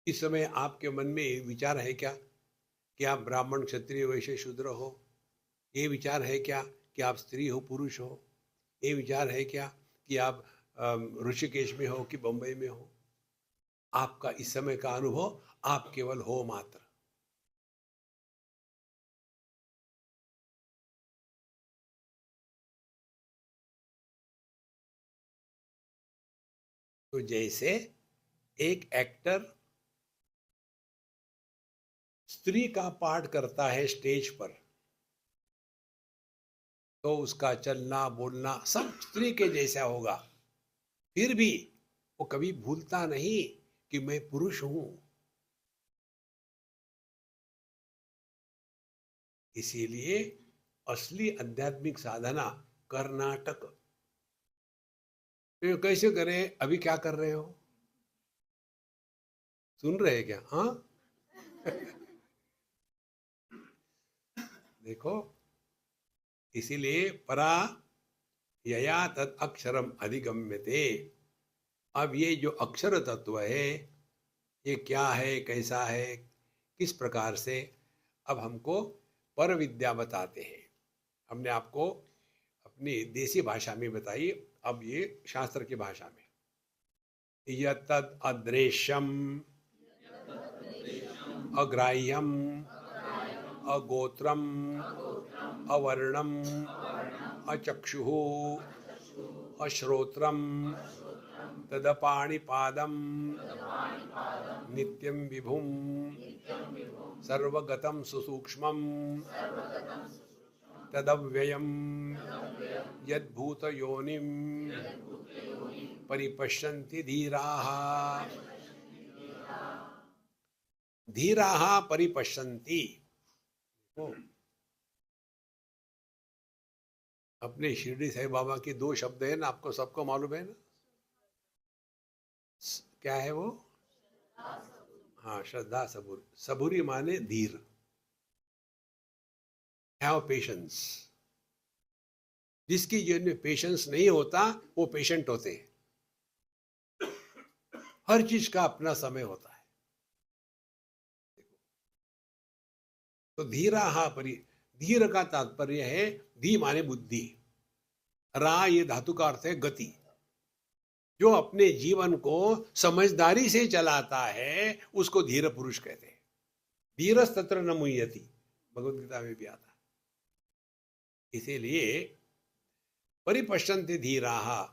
इस समय आपके मन में विचार है क्या कि आप ब्राह्मण, क्षत्रिय, वैश्य, शूद्र हो? ये विचार है क्या कि आप स्त्री हो, पुरुष हो? ये विचार है क्या कि आप ऋषिकेश में हो कि बंबई में हो? आपका इस समय का अनुभव आप केवल हो मात्र। तो जैसे एक एक्टर स्त्री का पाठ करता है स्टेज पर, तो उसका चलना बोलना सब स्त्री के जैसा होगा, फिर भी वो कभी भूलता नहीं कि मैं पुरुष हूं। इसीलिए असली आध्यात्मिक साधना कर्नाटक। तो कैसे करें? अभी क्या कर रहे हो? सुन रहे हैं क्या? हाँ। देखो, इसीलिए परा यया तत् अक्षरम अधिगम्यते। अब ये जो अक्षर तत्व है, ये क्या है, कैसा है, किस प्रकार से, अब हमको पर विद्या बताते हैं। हमने आपको अपनी देसी भाषा में बताई, अब ये शास्त्र की भाषा में। यत्तद् अदृश्यम अग्राह्यम अगोत्रम अवर्णम अचक्षुः अश्रोत्रम तदपाणिपादम नित्यं विभुम सर्वगतं सुसूक्ष्मं तदव्ययं यद्भूतयोनिं परिपश्यन्ति धीराः। धीराः परिपश्यन्ति। अपने शिरडी साईं बाबा के दो शब्द है ना, आपको सबको मालूम है ना? क्या है वो? हाँ, श्रद्धा सबूरी। सबूरी माने धीर। Have patience. जिसकी जीवन में पेशेंस नहीं होता वो पेशेंट होते हैं। हर चीज का अपना समय होता है। तो धीरा धीर का तात्पर्य है, धी माने बुद्धि, रा ये धातु का अर्थ है गति। जो अपने जीवन को समझदारी से चलाता है उसको धीर पुरुष कहते हैं। धीरस् तत्र न मुह्यति, भगवद गीता में भी आता है। इसीलिए परिपश्यन्ति धीराः,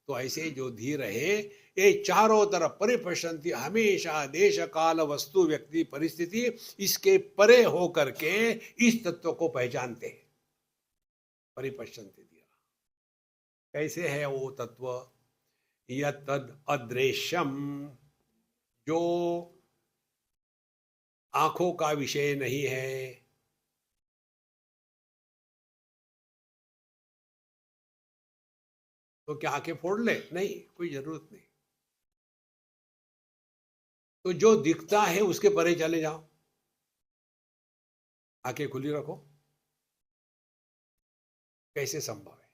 तो ऐसे जो धीर है ये चारों तरफ परिपश्यन्ति, हमेशा देश काल वस्तु व्यक्ति परिस्थिति इसके परे हो करके इस तत्व को पहचानते हैं। परिपश्यन्ति धीराः। कैसे है वो तत्व? यत्तद् अदृश्यम, जो आंखों का विषय नहीं है, तो क्या आंखें फोड़ ले? नहीं, कोई जरूरत नहीं। तो जो दिखता है उसके परे चले जाओ, आंखें खुली रखो। कैसे संभव है?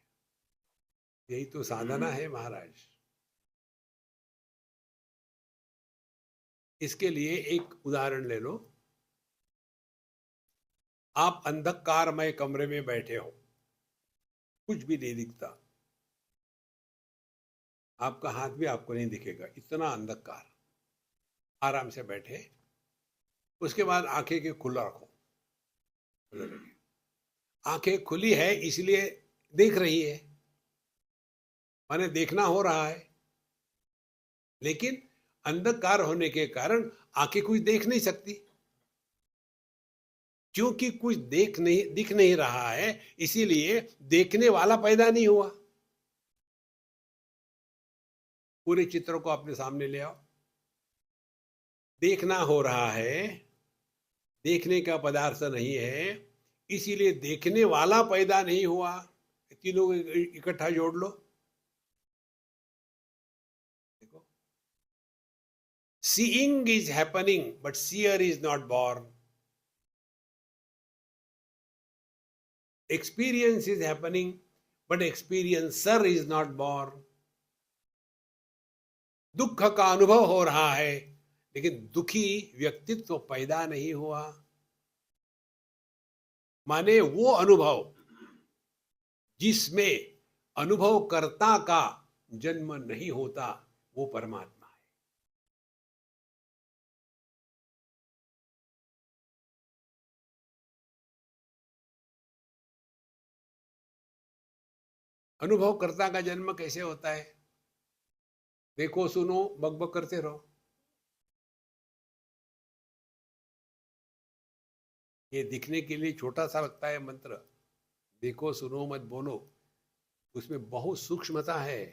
यही तो साधना है महाराज। इसके लिए एक उदाहरण ले लो। आप अंधकारमय कमरे में बैठे हो, कुछ भी नहीं दिखता, आपका हाथ भी आपको नहीं दिखेगा, इतना अंधकार। आराम से बैठे, उसके बाद आंखें के खुला रखो। आंखें खुली है इसलिए देख रही है, माने देखना हो रहा है, लेकिन अंधकार होने के कारण आंखें कुछ देख नहीं सकती। क्योंकि कुछ दिख नहीं रहा है, इसीलिए देखने वाला पैदा नहीं हुआ। पूरे चित्र को अपने सामने ले आओ। देखना हो रहा है, देखने का पदार्थ नहीं है, इसीलिए देखने वाला पैदा नहीं हुआ। तीनों इकट्ठा जोड़ लो, देखो। Seeing is happening but seer is not born. Experience is happening, but experiencer is not born. दुख का अनुभव हो रहा है, लेकिन दुखी व्यक्तित्व तो पैदा नहीं हुआ। माने वो अनुभव जिसमें अनुभवकर्ता का जन्म नहीं होता, वो परमात्मा है। अनुभवकर्ता का जन्म कैसे होता है? देखो सुनो बकबक करते रहो। ये दिखने के लिए छोटा सा लगता है मंत्र, देखो सुनो मत बोलो, उसमें बहुत सूक्ष्मता है।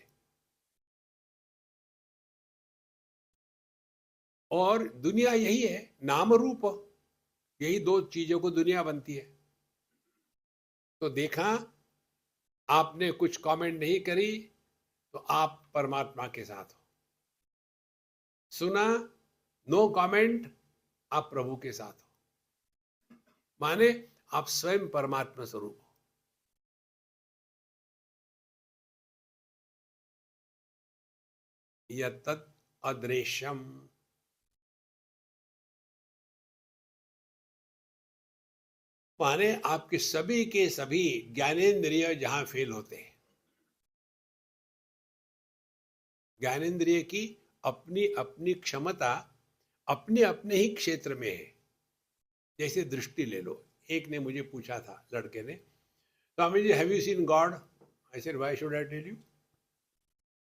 और दुनिया यही है, नाम रूप, यही दो चीजों को दुनिया बनती है। तो देखा, आपने कुछ कमेंट नहीं करी, तो आप परमात्मा के साथ हो। सुना, नो कमेंट, आप प्रभु के साथ हो। माने आप स्वयं परमात्मा स्वरूप हो। यत्तत् अदृश्यम, माने आपके सभी के सभी ज्ञानेंद्रिय जहां फेल होते हैं। ज्ञानेंद्रिय की अपनी अपनी क्षमता अपने अपने ही क्षेत्र में है। जैसे दृष्टि ले लो, एक ने मुझे पूछा था, लड़के ने, Swami ji have you seen God? I said why should I tell you?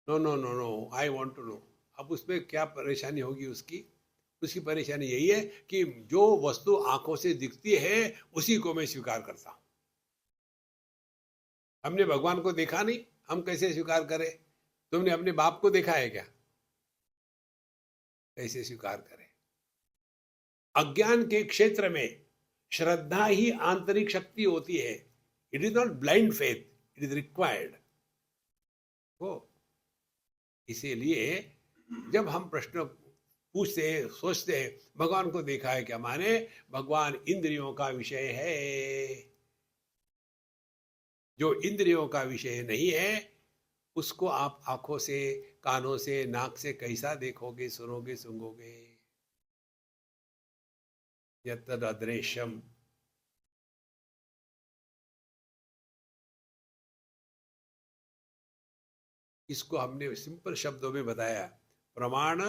No no no no, I want to know. अब उसमें क्या परेशानी होगी उसकी? उसकी परेशानी यही है कि जो वस्तु आंखों से दिखती है उसी को मैं स्वीकार करता हूं। हमने भगवान को देखा नहीं, हम कैसे स्वीकार करें? तुमने अपने बाप को देखा है क्या? कैसे स्वीकार करें? अज्ञान के क्षेत्र में श्रद्धा ही आंतरिक शक्ति होती है। It is not blind faith, it is required. वो इसीलिए जब हम प्रश्न पूछते सोचते हैं भगवान को देखा है क्या, माने भगवान इंद्रियों का विषय है। जो इंद्रियों का विषय नहीं है उसको आप आंखों से, कानों से, नाक से कैसा देखोगे, सुनोगे, सूंघोगे? यत्तद् अदृश्यम। इसको हमने सिंपल शब्दों में बताया, प्रमाण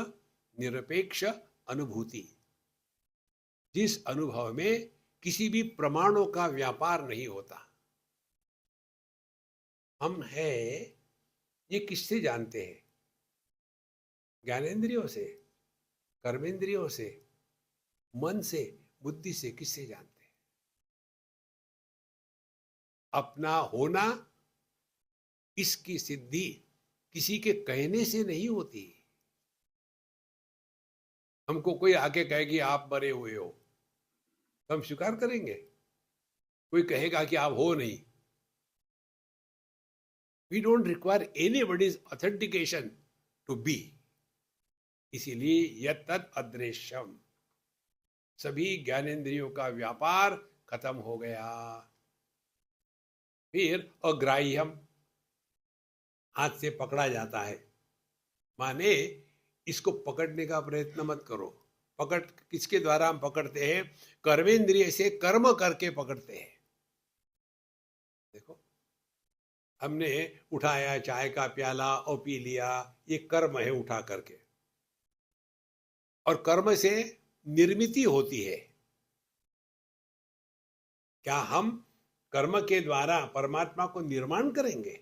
निरपेक्ष अनुभूति। जिस अनुभव में किसी भी प्रमाणों का व्यापार नहीं होता। हम है ये किससे जानते हैं? ज्ञानेंद्रियों से, कर्मेंद्रियों से, मन से, बुद्धि से? किससे जानते हैं? अपना होना, इसकी सिद्धि किसी के कहने से नहीं होती। हमको कोई आके कहेगी आप मरे हुए हो, तो हम स्वीकार करेंगे? कोई कहेगा कि आप हो नहीं, we don't require anybody's authentication to be. इसीलिए यत्तद् अदृश्यम, सभी ज्ञानेंद्रियों का व्यापार खत्म हो गया। फिर अग्राह्यम, हाथ से पकड़ा जाता है, माने इसको पकड़ने का प्रयत्न मत करो। पकड़ किसके द्वारा हम पकड़ते हैं? कर्मेंद्रिय से कर्म करके पकड़ते हैं। देखो, हमने उठाया चाय का प्याला और पी लिया, ये कर्म है उठा करके, और कर्म से निर्मिति होती है। क्या हम कर्म के द्वारा परमात्मा को निर्माण करेंगे?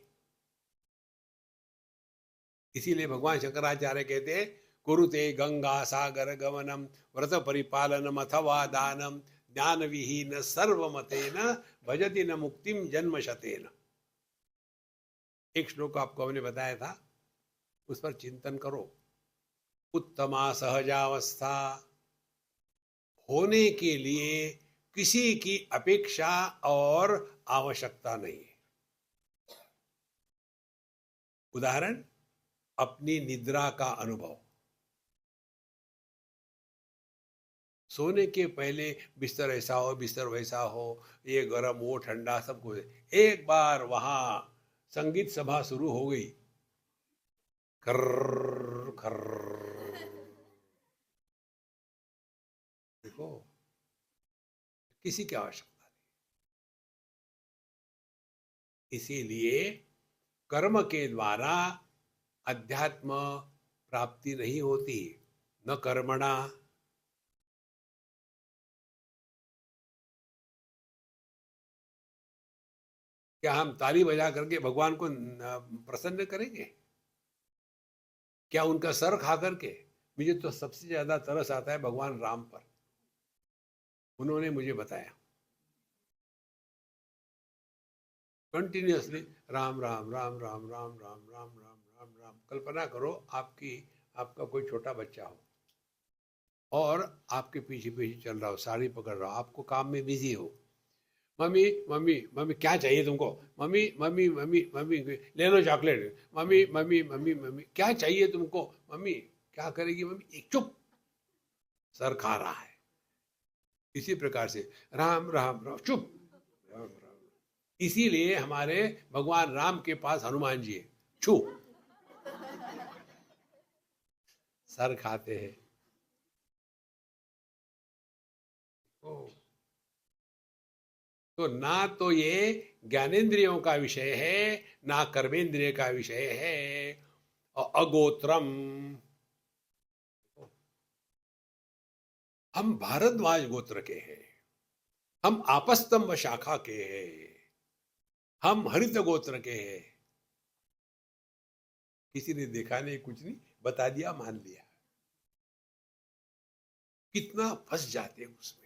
इसीलिए भगवान शंकराचार्य कहते हैं, कुरुते गंगा सागर गमनम व्रत परिपालनम अथवा दानम ज्ञान विहीन सर्वमतेन भजति न मुक्तिम जन्म शतेन। एक श्लोक आपको हमने बताया था, उस पर चिंतन करो। उत्तमा सहजावस्था, होने के लिए किसी की अपेक्षा और आवश्यकता नहीं है। उदाहरण, अपनी निद्रा का अनुभव। सोने के पहले बिस्तर ऐसा हो, बिस्तर वैसा हो, ये गर्म हो ठंडा सब कुछ। एक बार वहां संगीत सभा शुरू हो गई, खर्र खर्र, देखो किसी की आवश्यकता नहीं। इसीलिए कर्म के द्वारा अध्यात्म प्राप्ति नहीं होती। न कर्मणा, क्या हम ताली बजा करके भगवान को प्रसन्न करेंगे? क्या उनका सर खा करके? मुझे तो सबसे ज्यादा तरस आता है भगवान राम पर। उन्होंने मुझे बताया कंटिन्यूअसली राम राम राम राम राम राम राम राम राम राम। कल्पना करो आपका कोई छोटा बच्चा हो और आपके पीछे पीछे चल रहा हो, साड़ी पकड़ रहा हो, आपको काम में बिजी हो। मम्मी मम्मी मम्मी क्या चाहिए तुमको? मम्मी मम्मी मम्मी मम्मी ले लो chocolate. Mummy mummy mummy mummy क्या चाहिए तुमको? मम्मी क्या करेगी मम्मी? एक चुप, सर खा रहा है। इसी प्रकार से राम राम राम, चुप, राम राम। इसीलिए हमारे भगवान राम के पास हनुमान जी है, छू, सर खाते हैं। तो ना तो ये ज्ञानेंद्रियों का विषय है, ना कर्मेंद्रिय का विषय है। और अगोत्रम, हम भारद्वाज गोत्र के हैं, हम आपस्तंभ शाखा के हैं, हम हरित गोत्र के हैं। किसी ने देखा नहीं, कुछ नहीं, बता दिया, मान लिया। कितना फंस जाते हैं उसमें।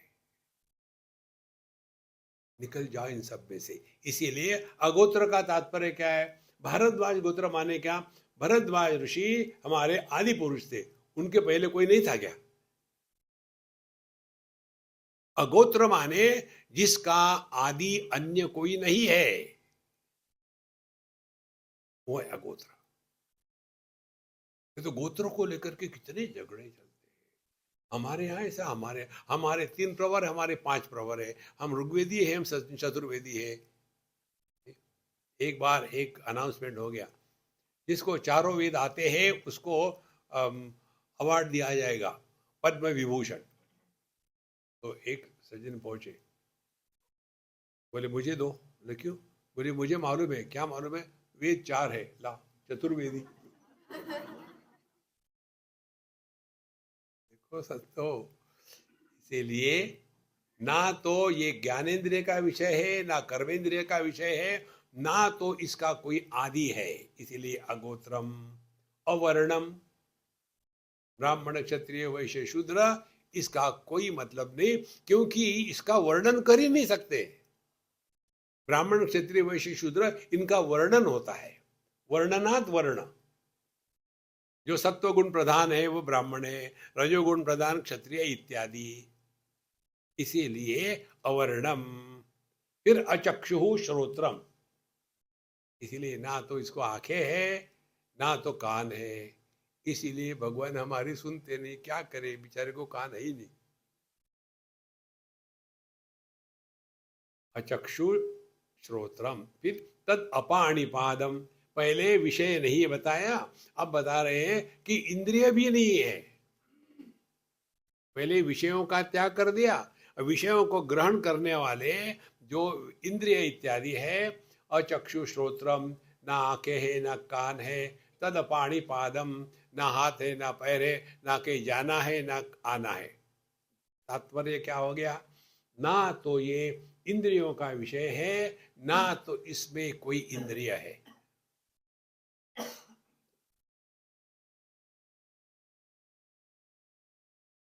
निकल जाओ इन सब में से। इसीलिए अगोत्र का तात्पर्य क्या है? भारद्वाज गोत्र माने क्या? भरद्वाज ऋषि हमारे आदि पुरुष थे, उनके पहले कोई नहीं था क्या? अगोत्र माने जिसका आदि अन्य कोई नहीं है, वो है अगोत्र। तो गोत्रों को लेकर के कितने झगड़े चलते हैं हमारे यहाँ। ऐसा हमारे हमारे 3 प्रवर, हमारे 5 प्रवर है, हम ऋग्वेदी है, हम चतुर्वेदी है। एक बार एक अनाउंसमेंट हो गया, जिसको चारों वेद आते हैं उसको अवार्ड दिया जाएगा, पद्म विभूषण। तो एक सज्जन पहुंचे, बोले मुझे दो। बोले क्यों? बोले मुझे मालूम है। क्या मालूम है? वेद 4 है, ला, चतुर्वेदी। देखो सत्तो। इसीलिए ना तो ये ज्ञानेंद्रिय का विषय है, ना कर्मेंद्रिय का विषय है, ना तो इसका कोई आदि है। इसीलिए अगोत्रम, अवर्णम, ब्राह्मण क्षत्रिय वैश्य शूद्र, इसका कोई मतलब नहीं, क्योंकि इसका वर्णन कर ही नहीं सकते। ब्राह्मण क्षत्रिय वैश्य शूद्र, इनका वर्णन होता है, वर्णनात् वर्ण। जो सत्व गुण प्रधान है वो ब्राह्मण है, रजोगुण प्रधान क्षत्रिय इत्यादि। इसीलिए अवर्णम। फिर अचक्षु श्रोत्रम, इसीलिए ना तो इसको आंखें है, ना तो कान है, इसीलिए भगवान हमारी सुनते नहीं। क्या करे, बेचारे को कान है ही नहीं। अचक्षु श्रोत्रम, फिर तद अपाणिपादम, पहले विषय नहीं बताया, अब बता रहे हैं कि इंद्रिय भी नहीं है। पहले विषयों का त्याग कर दिया, विषयों को ग्रहण करने वाले जो इंद्रिय इत्यादि है, अचक्षु श्रोत्रम, ना आंखें है ना कान है, तद पाणिपादम, ना हाथ है ना पैर है, ना कहीं जाना है ना आना है। तात्पर्य क्या हो गया? ना तो ये इंद्रियों का विषय है, ना तो इसमें कोई इंद्रिय है।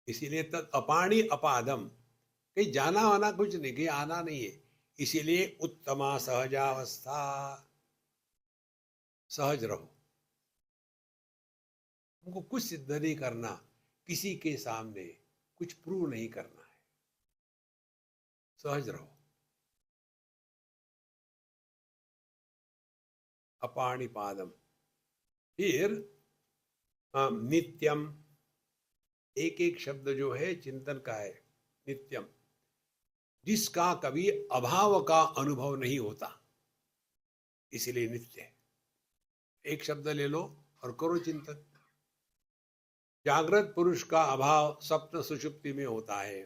इसीलिए तद अपाणी अपादम, कहीं जाना वाना कुछ नहीं, कहीं आना नहीं है। इसीलिए उत्तमा सहजावस्था, सहज रहो, हमको कुछ सिद्ध नहीं करना, किसी के सामने कुछ प्रूव नहीं करना है, सहज रहो। अपाणिपादम, फिर नित्यम, एक एक शब्द जो है चिंतन का है। नित्यम, जिसका कभी अभाव का अनुभव नहीं होता, इसीलिए नित्य है। एक शब्द ले लो और करो चिंतन। जागृत पुरुष का अभाव स्वप्न सुषुप्ति में होता है,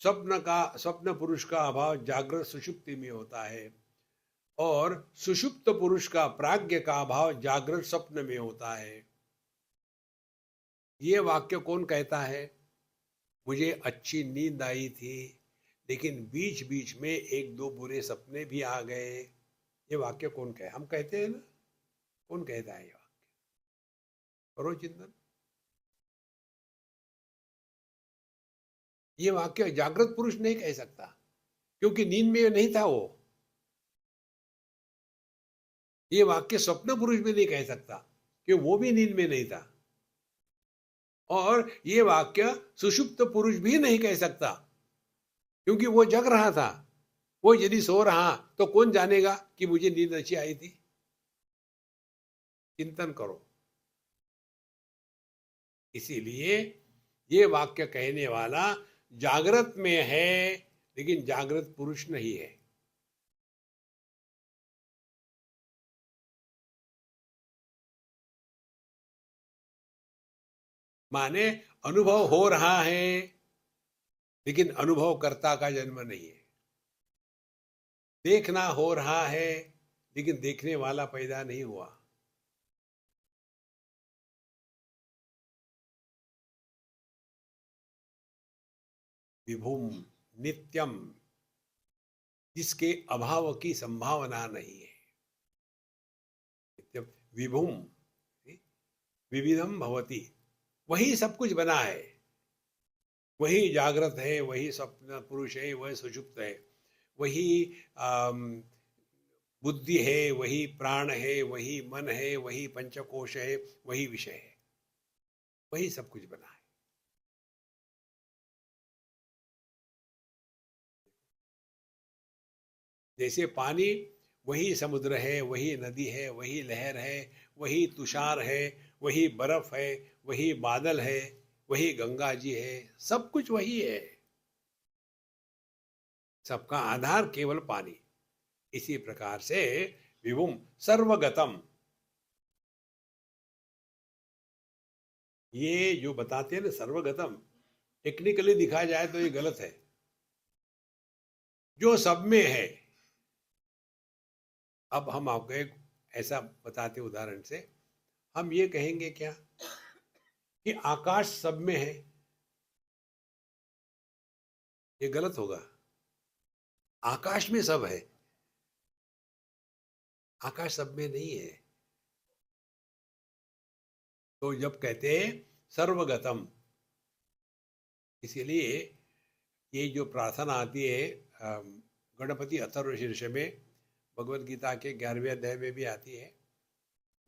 स्वप्न पुरुष का अभाव जागृत सुषुप्ति में होता है, और सुषुप्त पुरुष का प्राज्ञ का अभाव जागृत स्वप्न में होता है। ये वाक्य कौन कहता है? मुझे अच्छी नींद आई थी, लेकिन बीच बीच में एक दो बुरे सपने भी आ गए। ये वाक्य कौन कहे? हम कहते हैं ना, कौन कहता है ये वाक्य? करो चिंतन। ये वाक्य जागृत पुरुष नहीं कह सकता, क्योंकि नींद में नहीं था वो। ये वाक्य स्वप्न पुरुष भी नहीं कह सकता, क्योंकि वो भी नींद में नहीं था। और ये वाक्य सुषुप्त पुरुष भी नहीं कह सकता, क्योंकि वो जग रहा था। वो यदि सो रहा तो कौन जानेगा कि मुझे नींद अच्छी आई थी? चिंतन करो। इसीलिए ये वाक्य कहने वाला जागृत में है, लेकिन जागृत पुरुष नहीं है। माने अनुभव हो रहा है, लेकिन अनुभव कर्ता का जन्म नहीं है। देखना हो रहा है, लेकिन देखने वाला पैदा नहीं हुआ। विभुम नित्यम, जिसके अभाव की संभावना नहीं है। नित्यम विभुम, विविधम भवति, वही सब कुछ बना है। वही जागृत है, वही स्वप्न पुरुष है, वही सुषुप्त है, वही बुद्धि है, वही प्राण है, वही मन है, वही पंचकोश है, वही विषय है, वही सब कुछ बना है। जैसे पानी वही समुद्र है, वही नदी है, वही लहर है, वही तुषार है, वही बर्फ है, वही बादल है, वही गंगा जी है, सब कुछ वही है। सबका आधार केवल पानी। इसी प्रकार से विभुम सर्वगतम, ये जो बताते हैं ना सर्वगतम, टेक्निकली दिखा जाए तो ये गलत है। जो सब में है। अब हम आपको एक ऐसा बताते उदाहरण से, हम ये कहेंगे क्या कि आकाश सब में है? ये गलत होगा। आकाश में सब है, आकाश सब में नहीं है। तो जब कहते हैं सर्वगतम, इसीलिए ये जो प्रार्थना आती है गणपति अथर्वशीर्ष में, भगवत गीता के 11वें अध्याय में भी आती है।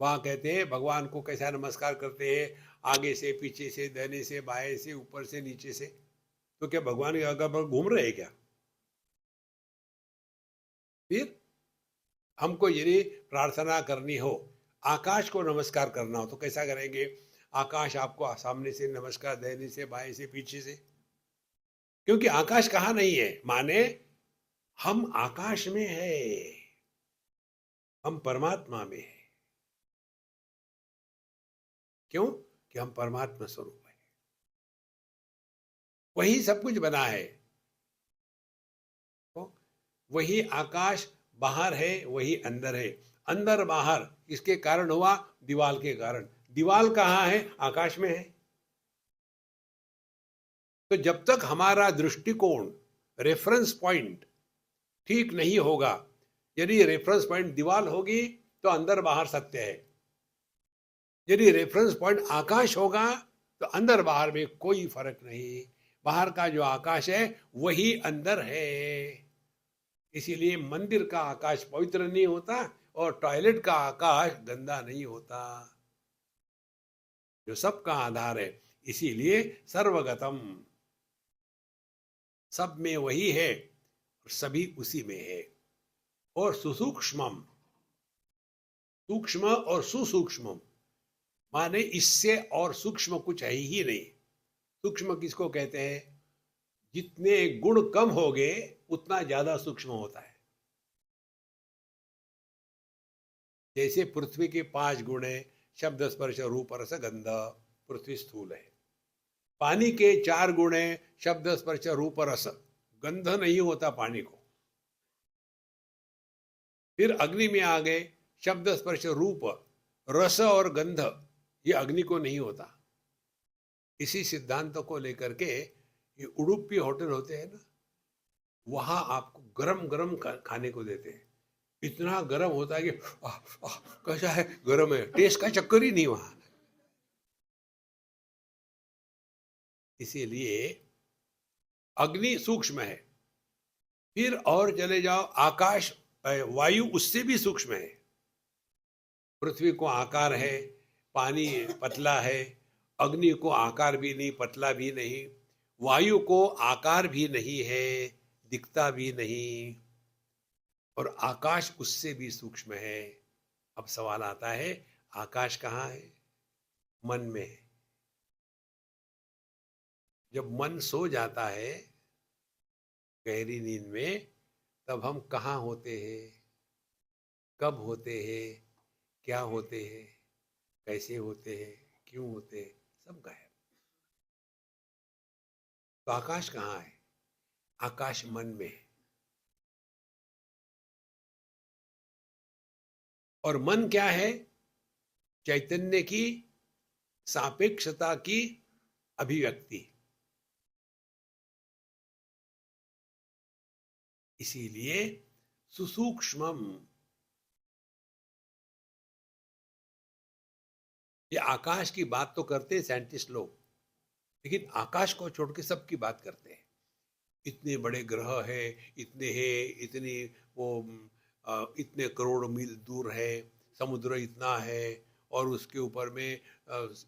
वहाँ कहते हैं भगवान को कैसा नमस्कार करते हैं, आगे से, पीछे से, दाहिने से, बाएं से, ऊपर से, नीचे से। तो क्या भगवान के अगल बगल घूम रहे हैं क्या? फिर हमको यदि प्रार्थना करनी हो, आकाश को नमस्कार करना हो, तो कैसा करेंगे? आकाश आपको सामने से नमस्कार, दाहिने से, बाएं से, पीछे से। क्योंकि आकाश कहाँ नहीं है, माने हम आकाश में है, हम परमात्मा में है। क्यों? कि हम परमात्मा स्वरूप है, वही सब कुछ बना है। तो वही आकाश बाहर है, वही अंदर है। अंदर बाहर इसके कारण हुआ, दीवाल के कारण। दीवाल कहाँ है? आकाश में है। तो जब तक हमारा दृष्टिकोण, रेफरेंस पॉइंट ठीक नहीं होगा, यदि रेफरेंस पॉइंट दीवाल होगी तो अंदर बाहर सत्य है। यदि रेफरेंस पॉइंट आकाश होगा तो अंदर बाहर में कोई फर्क नहीं। बाहर का जो आकाश है वही अंदर है। इसीलिए मंदिर का आकाश पवित्र नहीं होता और टॉयलेट का आकाश गंदा नहीं होता, जो सबका आधार है। इसीलिए सर्वगतम, सब में वही है और सभी उसी में है। और सुसूक्ष्मम, सूक्ष्म और सुसूक्ष्मम, माने इससे और सूक्ष्म कुछ है ही नहीं। सूक्ष्म किसको कहते हैं? जितने गुण कम होंगे उतना ज्यादा सूक्ष्म होता है। जैसे पृथ्वी के 5 गुण है, शब्द, स्पर्श, रूप, रस, गंध। पृथ्वी स्थूल है। पानी के 4 गुण है, शब्द, स्पर्श, रूप, रस। गंध नहीं होता पानी को। फिर अग्नि में आ गए, शब्द, स्पर्श, रूप, रस और गंध, ये अग्नि को नहीं होता। इसी सिद्धांतों को लेकर के ये उडुपी होटल होते हैं ना, वहां आपको गरम गरम खाने को देते हैं। इतना गरम होता है कि कैसा है, गरम है, टेस्ट का चक्कर ही नहीं वहां। इसीलिए अग्नि सूक्ष्म है। फिर और चले जाओ, आकाश, वायु उससे भी सूक्ष्म है। पृथ्वी को आकार है, पानी पतला है, अग्नि को आकार भी नहीं, पतला भी नहीं, वायु को आकार भी नहीं है, दिखता भी नहीं, और आकाश उससे भी सूक्ष्म है। अब सवाल आता है, आकाश कहाँ है? मन में है। जब मन सो जाता है गहरी नींद में, तब हम कहाँ होते हैं, कब होते हैं, क्या होते हैं, कैसे होते हैं, क्यों होते हैं, सब गायब। तो आकाश कहाँ है? आकाश मन में है। और मन क्या है? चैतन्य की सापेक्षता की अभिव्यक्ति। इसीलिए सुसूक्ष्मम, ये आकाश की बात तो करते हैं साइंटिस्ट लोग, लेकिन आकाश को छोड़ के सबकी बात करते हैं। इतने बड़े ग्रह है, इतने हैं, इतनी वो इतने करोड़ मील दूर है, समुद्र इतना है, और उसके ऊपर में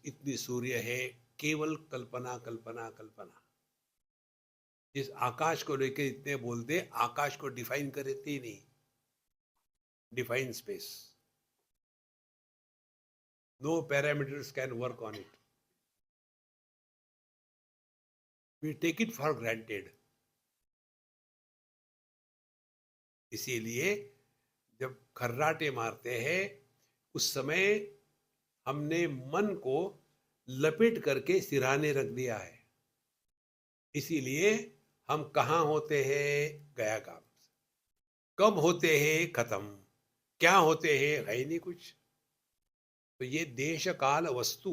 इतनी सूर्य है। केवल कल्पना कल्पना कल्पना। जिस आकाश को लेकर इतने बोलते, आकाश को डिफाइन करते ही नहीं। Define space, no parameters can work on it. We take it for granted. इसीलिए जब खर्राटे मारते हैं उस समय हमने मन को लपेट करके सिरहाने रख दिया है। इसीलिए हम कहाँ होते हैं? गया काम। कब होते हैं? खत्म। क्या होते हैं? है ही नहीं कुछ। तो ये देश काल वस्तु,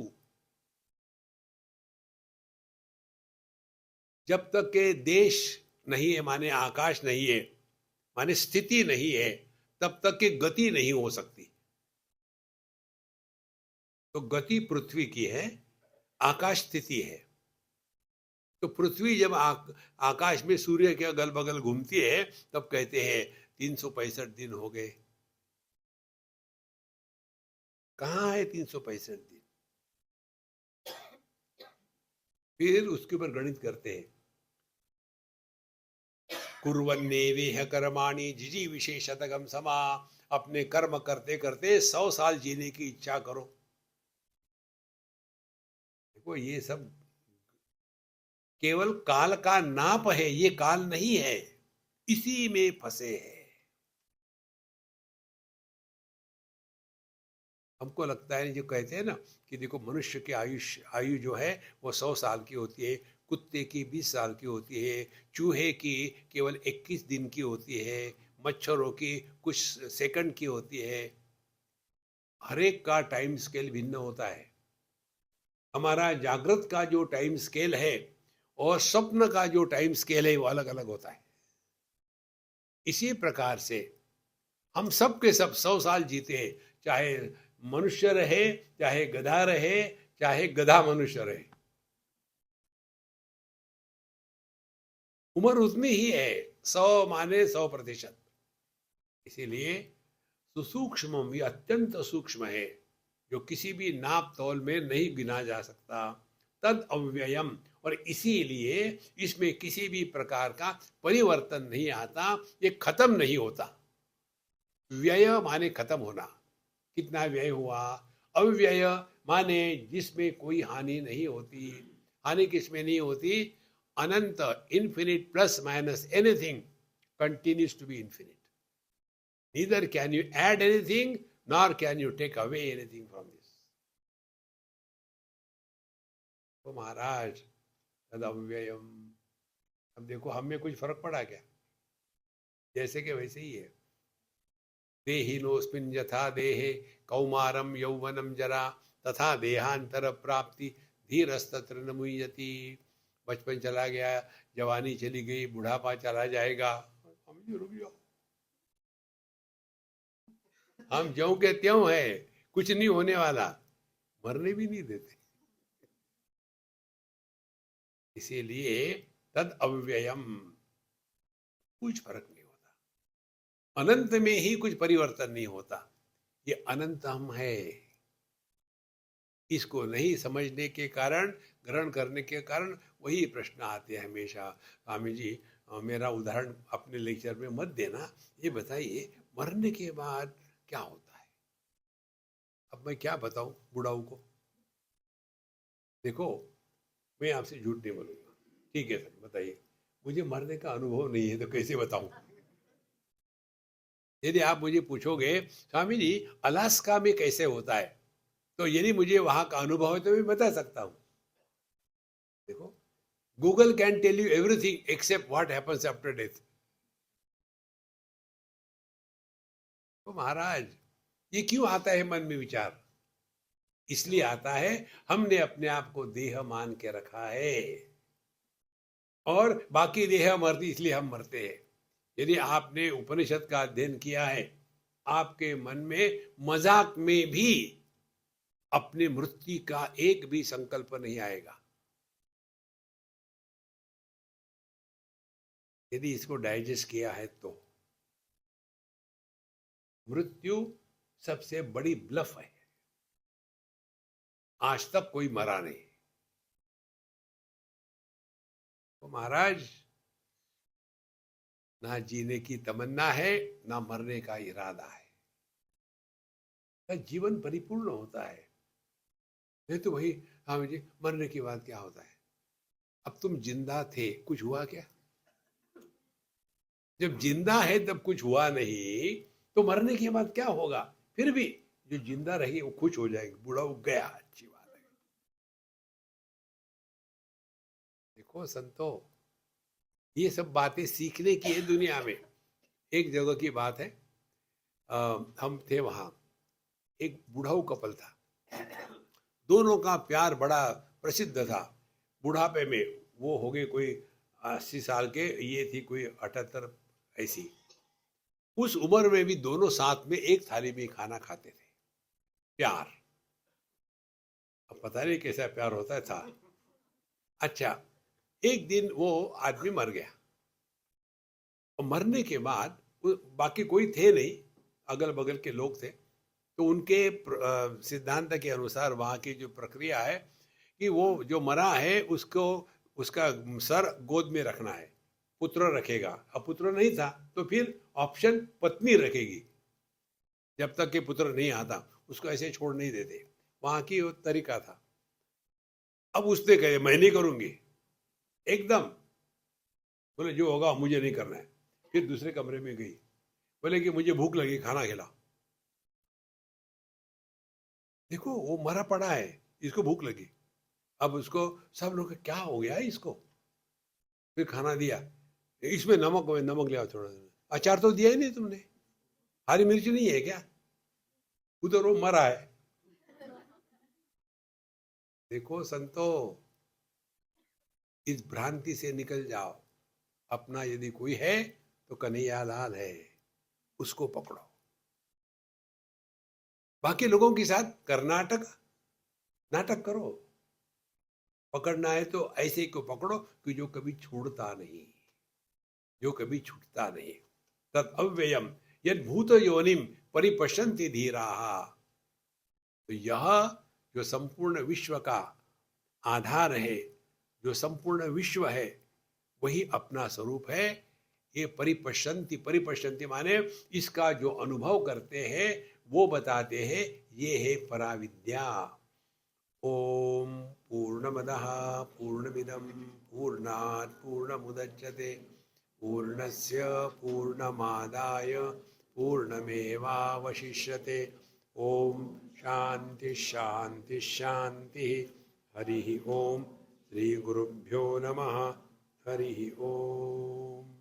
जब तक के देश नहीं है, माने आकाश नहीं है, माने स्थिति नहीं है, तब तक की गति नहीं हो सकती। तो गति पृथ्वी की है, आकाश स्थिति है। तो पृथ्वी जब आकाश में सूर्य के अगल बगल घूमती है, तब कहते हैं 365 दिन हो गए। कहाँ है 365 दिन? फिर उसके ऊपर गणित करते हैं, कुर्वन्नेवेह कर्माणि जिजीविषे शतकम समा अपने कर्म करते करते 100 साल जीने की इच्छा करो। देखो ये सब केवल काल का नाप है, ये काल नहीं है, इसी में फंसे हैं। हमको लगता है जो कहते हैं ना कि देखो मनुष्य की आयु जो है वो 100 साल की होती है, कुत्ते की 20 साल की होती है, चूहे की केवल 21 दिन की होती है, मच्छरों की कुछ सेकंड की होती है। हर एक का टाइम स्केल भिन्न होता है। हमारा जागृत का जो टाइम स्केल है और स्वप्न का जो टाइम स्केल है वो अलग अलग होता है। इसी प्रकार से हम सब के सब 100 साल जीते हैं, चाहे मनुष्य रहे, चाहे गधा रहे, चाहे गधा मनुष्य रहे, उम्र उतनी ही है, 100 माने 100%। इसीलिए सुसूक्ष्म भी अत्यंत सूक्ष्म है, जो किसी भी नाप तौल में नहीं गिना जा सकता। तद अव्ययम, और इसीलिए इसमें किसी भी प्रकार का परिवर्तन नहीं आता, ये खत्म नहीं होता। व्यय माने खत्म होना, कितना व्यय हुआ। अव्यय माने जिसमें कोई हानि नहीं होती। हानि किसमें नहीं होती? अनंत, infinite plus minus anything continues to be infinite. neither can you add anything nor can you take away anything from this. तो महाराज तद अव्ययम। अब देखो हम में कुछ फर्क पड़ा क्या? जैसे कि वैसे ही है। देहिनोस्मिन् यथा देहे कौमारम यौवनम जरा तथा देहांतर प्राप्ति धीरस्तत्र न मुह्यति। बचपन चला गया, जवानी चली गई, बुढ़ापा चला जाएगा, हम रुक जाओ, हम ज्यों के त्यों है, कुछ नहीं होने वाला, मरने भी नहीं देते। इसीलिए तद अव्ययम, कुछ फर्क नहीं होता। अनंत में ही कुछ परिवर्तन नहीं होता। ये अनंत हम है, इसको नहीं समझने के कारण, ग्रहण करने के कारण वही प्रश्न आते हैं हमेशा। स्वामी जी मेरा उदाहरण अपने लेक्चर में मत देना, ये बताइए मरने के बाद क्या होता है। अब मैं क्या बताऊं बुढ़ाऊ को? देखो मैं आपसे झूठ नहीं बोलूंगा, ठीक है सर बताइए, मुझे मरने का अनुभव नहीं है तो कैसे बताऊं? यदि आप मुझे पूछोगे स्वामी जी अलास्का में कैसे होता है, तो यदि मुझे वहां का अनुभव है तो मैं बता सकता हूं। देखो Google can tell you everything except what happens after death. तो महाराज ये क्यों आता है मन में विचार? इसलिए आता है हमने अपने आप को देह मान के रखा है, और बाकी देह मरती इसलिए हम मरते हैं। यदि आपने उपनिषद का अध्ययन किया है, आपके मन में मजाक में भी अपने मृत्यु का एक भी संकल्प नहीं आएगा। यदि इसको डाइजेस्ट किया है तो मृत्यु सबसे बड़ी ब्लफ है, आज तक कोई मरा नहीं। तो महाराज ना जीने की तमन्ना है, ना मरने का इरादा है, जीवन परिपूर्ण होता है। नहीं तो वही हाँ जी मरने के बाद क्या होता है? अब तुम जिंदा थे, कुछ हुआ क्या? जब जिंदा है तब कुछ हुआ नहीं, तो मरने के बाद क्या होगा? फिर भी जो जिंदा रही वो खुश हो जाएगी, बूढ़ा हो गया, अच्छी बात है। देखो संतो, ये सब बातें सीखने की है दुनिया में। एक जगह की बात है, हम थे वहां, एक बूढ़ाऊ कपल था, दोनों का प्यार बड़ा प्रसिद्ध था। बुढ़ापे में वो हो गए कोई 80 साल के, ये थी कोई 78 ऐसी। उस उम्र में भी दोनों साथ में एक थाली में खाना खाते थे। प्यार, अब पता नहीं कैसा प्यार होता था। अच्छा, एक दिन वो आदमी मर गया, और मरने के बाद बाकी कोई थे नहीं, अगल बगल के लोग थे। तो उनके सिद्धांत के अनुसार वहाँ की जो प्रक्रिया है कि वो जो मरा है उसको, उसका सर गोद में रखना है, पुत्र रखेगा। अब पुत्र नहीं था तो फिर ऑप्शन पत्नी रखेगी। जब तक कि पुत्र नहीं आता उसको ऐसे छोड़ नहीं देते, वहां की वो तरीका था। अब उसने कहे मैं नहीं करूंगी, एकदम बोले जो होगा मुझे नहीं करना है। फिर दूसरे कमरे में गई, बोले कि मुझे भूख लगी, खाना खिला। देखो वो मरा पड़ा है, इसको भूख लगी। अब उसको सब लोग क्या हो गया है इसको। फिर खाना दिया, इसमें नमक, नमक ले आओ थोड़ा सा। अचार तो दिया ही नहीं तुमने, हरी मिर्च नहीं है क्या। उधर वो मरा है। देखो संतो, इस भ्रांति से निकल जाओ। अपना यदि कोई है तो कन्हैया लाल है, उसको पकड़ो। बाकी लोगों के साथ कर्नाटक नाटक करो, पकड़ना है तो ऐसे को पकड़ो कि जो कभी छूटता नहीं, जो कभी छूटता नहीं। तद अव्ययम यद भूत योनिम परिपश्यन्ति धीराः। तो यह जो संपूर्ण विश्व का आधार है, जो संपूर्ण विश्व है, वही अपना स्वरूप है। ये परिपश्यन्ति, परिपश्यन्ति माने इसका जो अनुभव करते हैं वो बताते हैं, ये है पराविद्या। ओम पूर्णमदः पूर्णमिदं पूर्णात् पूर्णमुदच्यते पूर्णस्य पूर्णमादाय पूर्णमेवावशिष्यते। ओम शांति शांति शांति। हरि ओम। श्री गुरुभ्यो नमः। हरि ओम।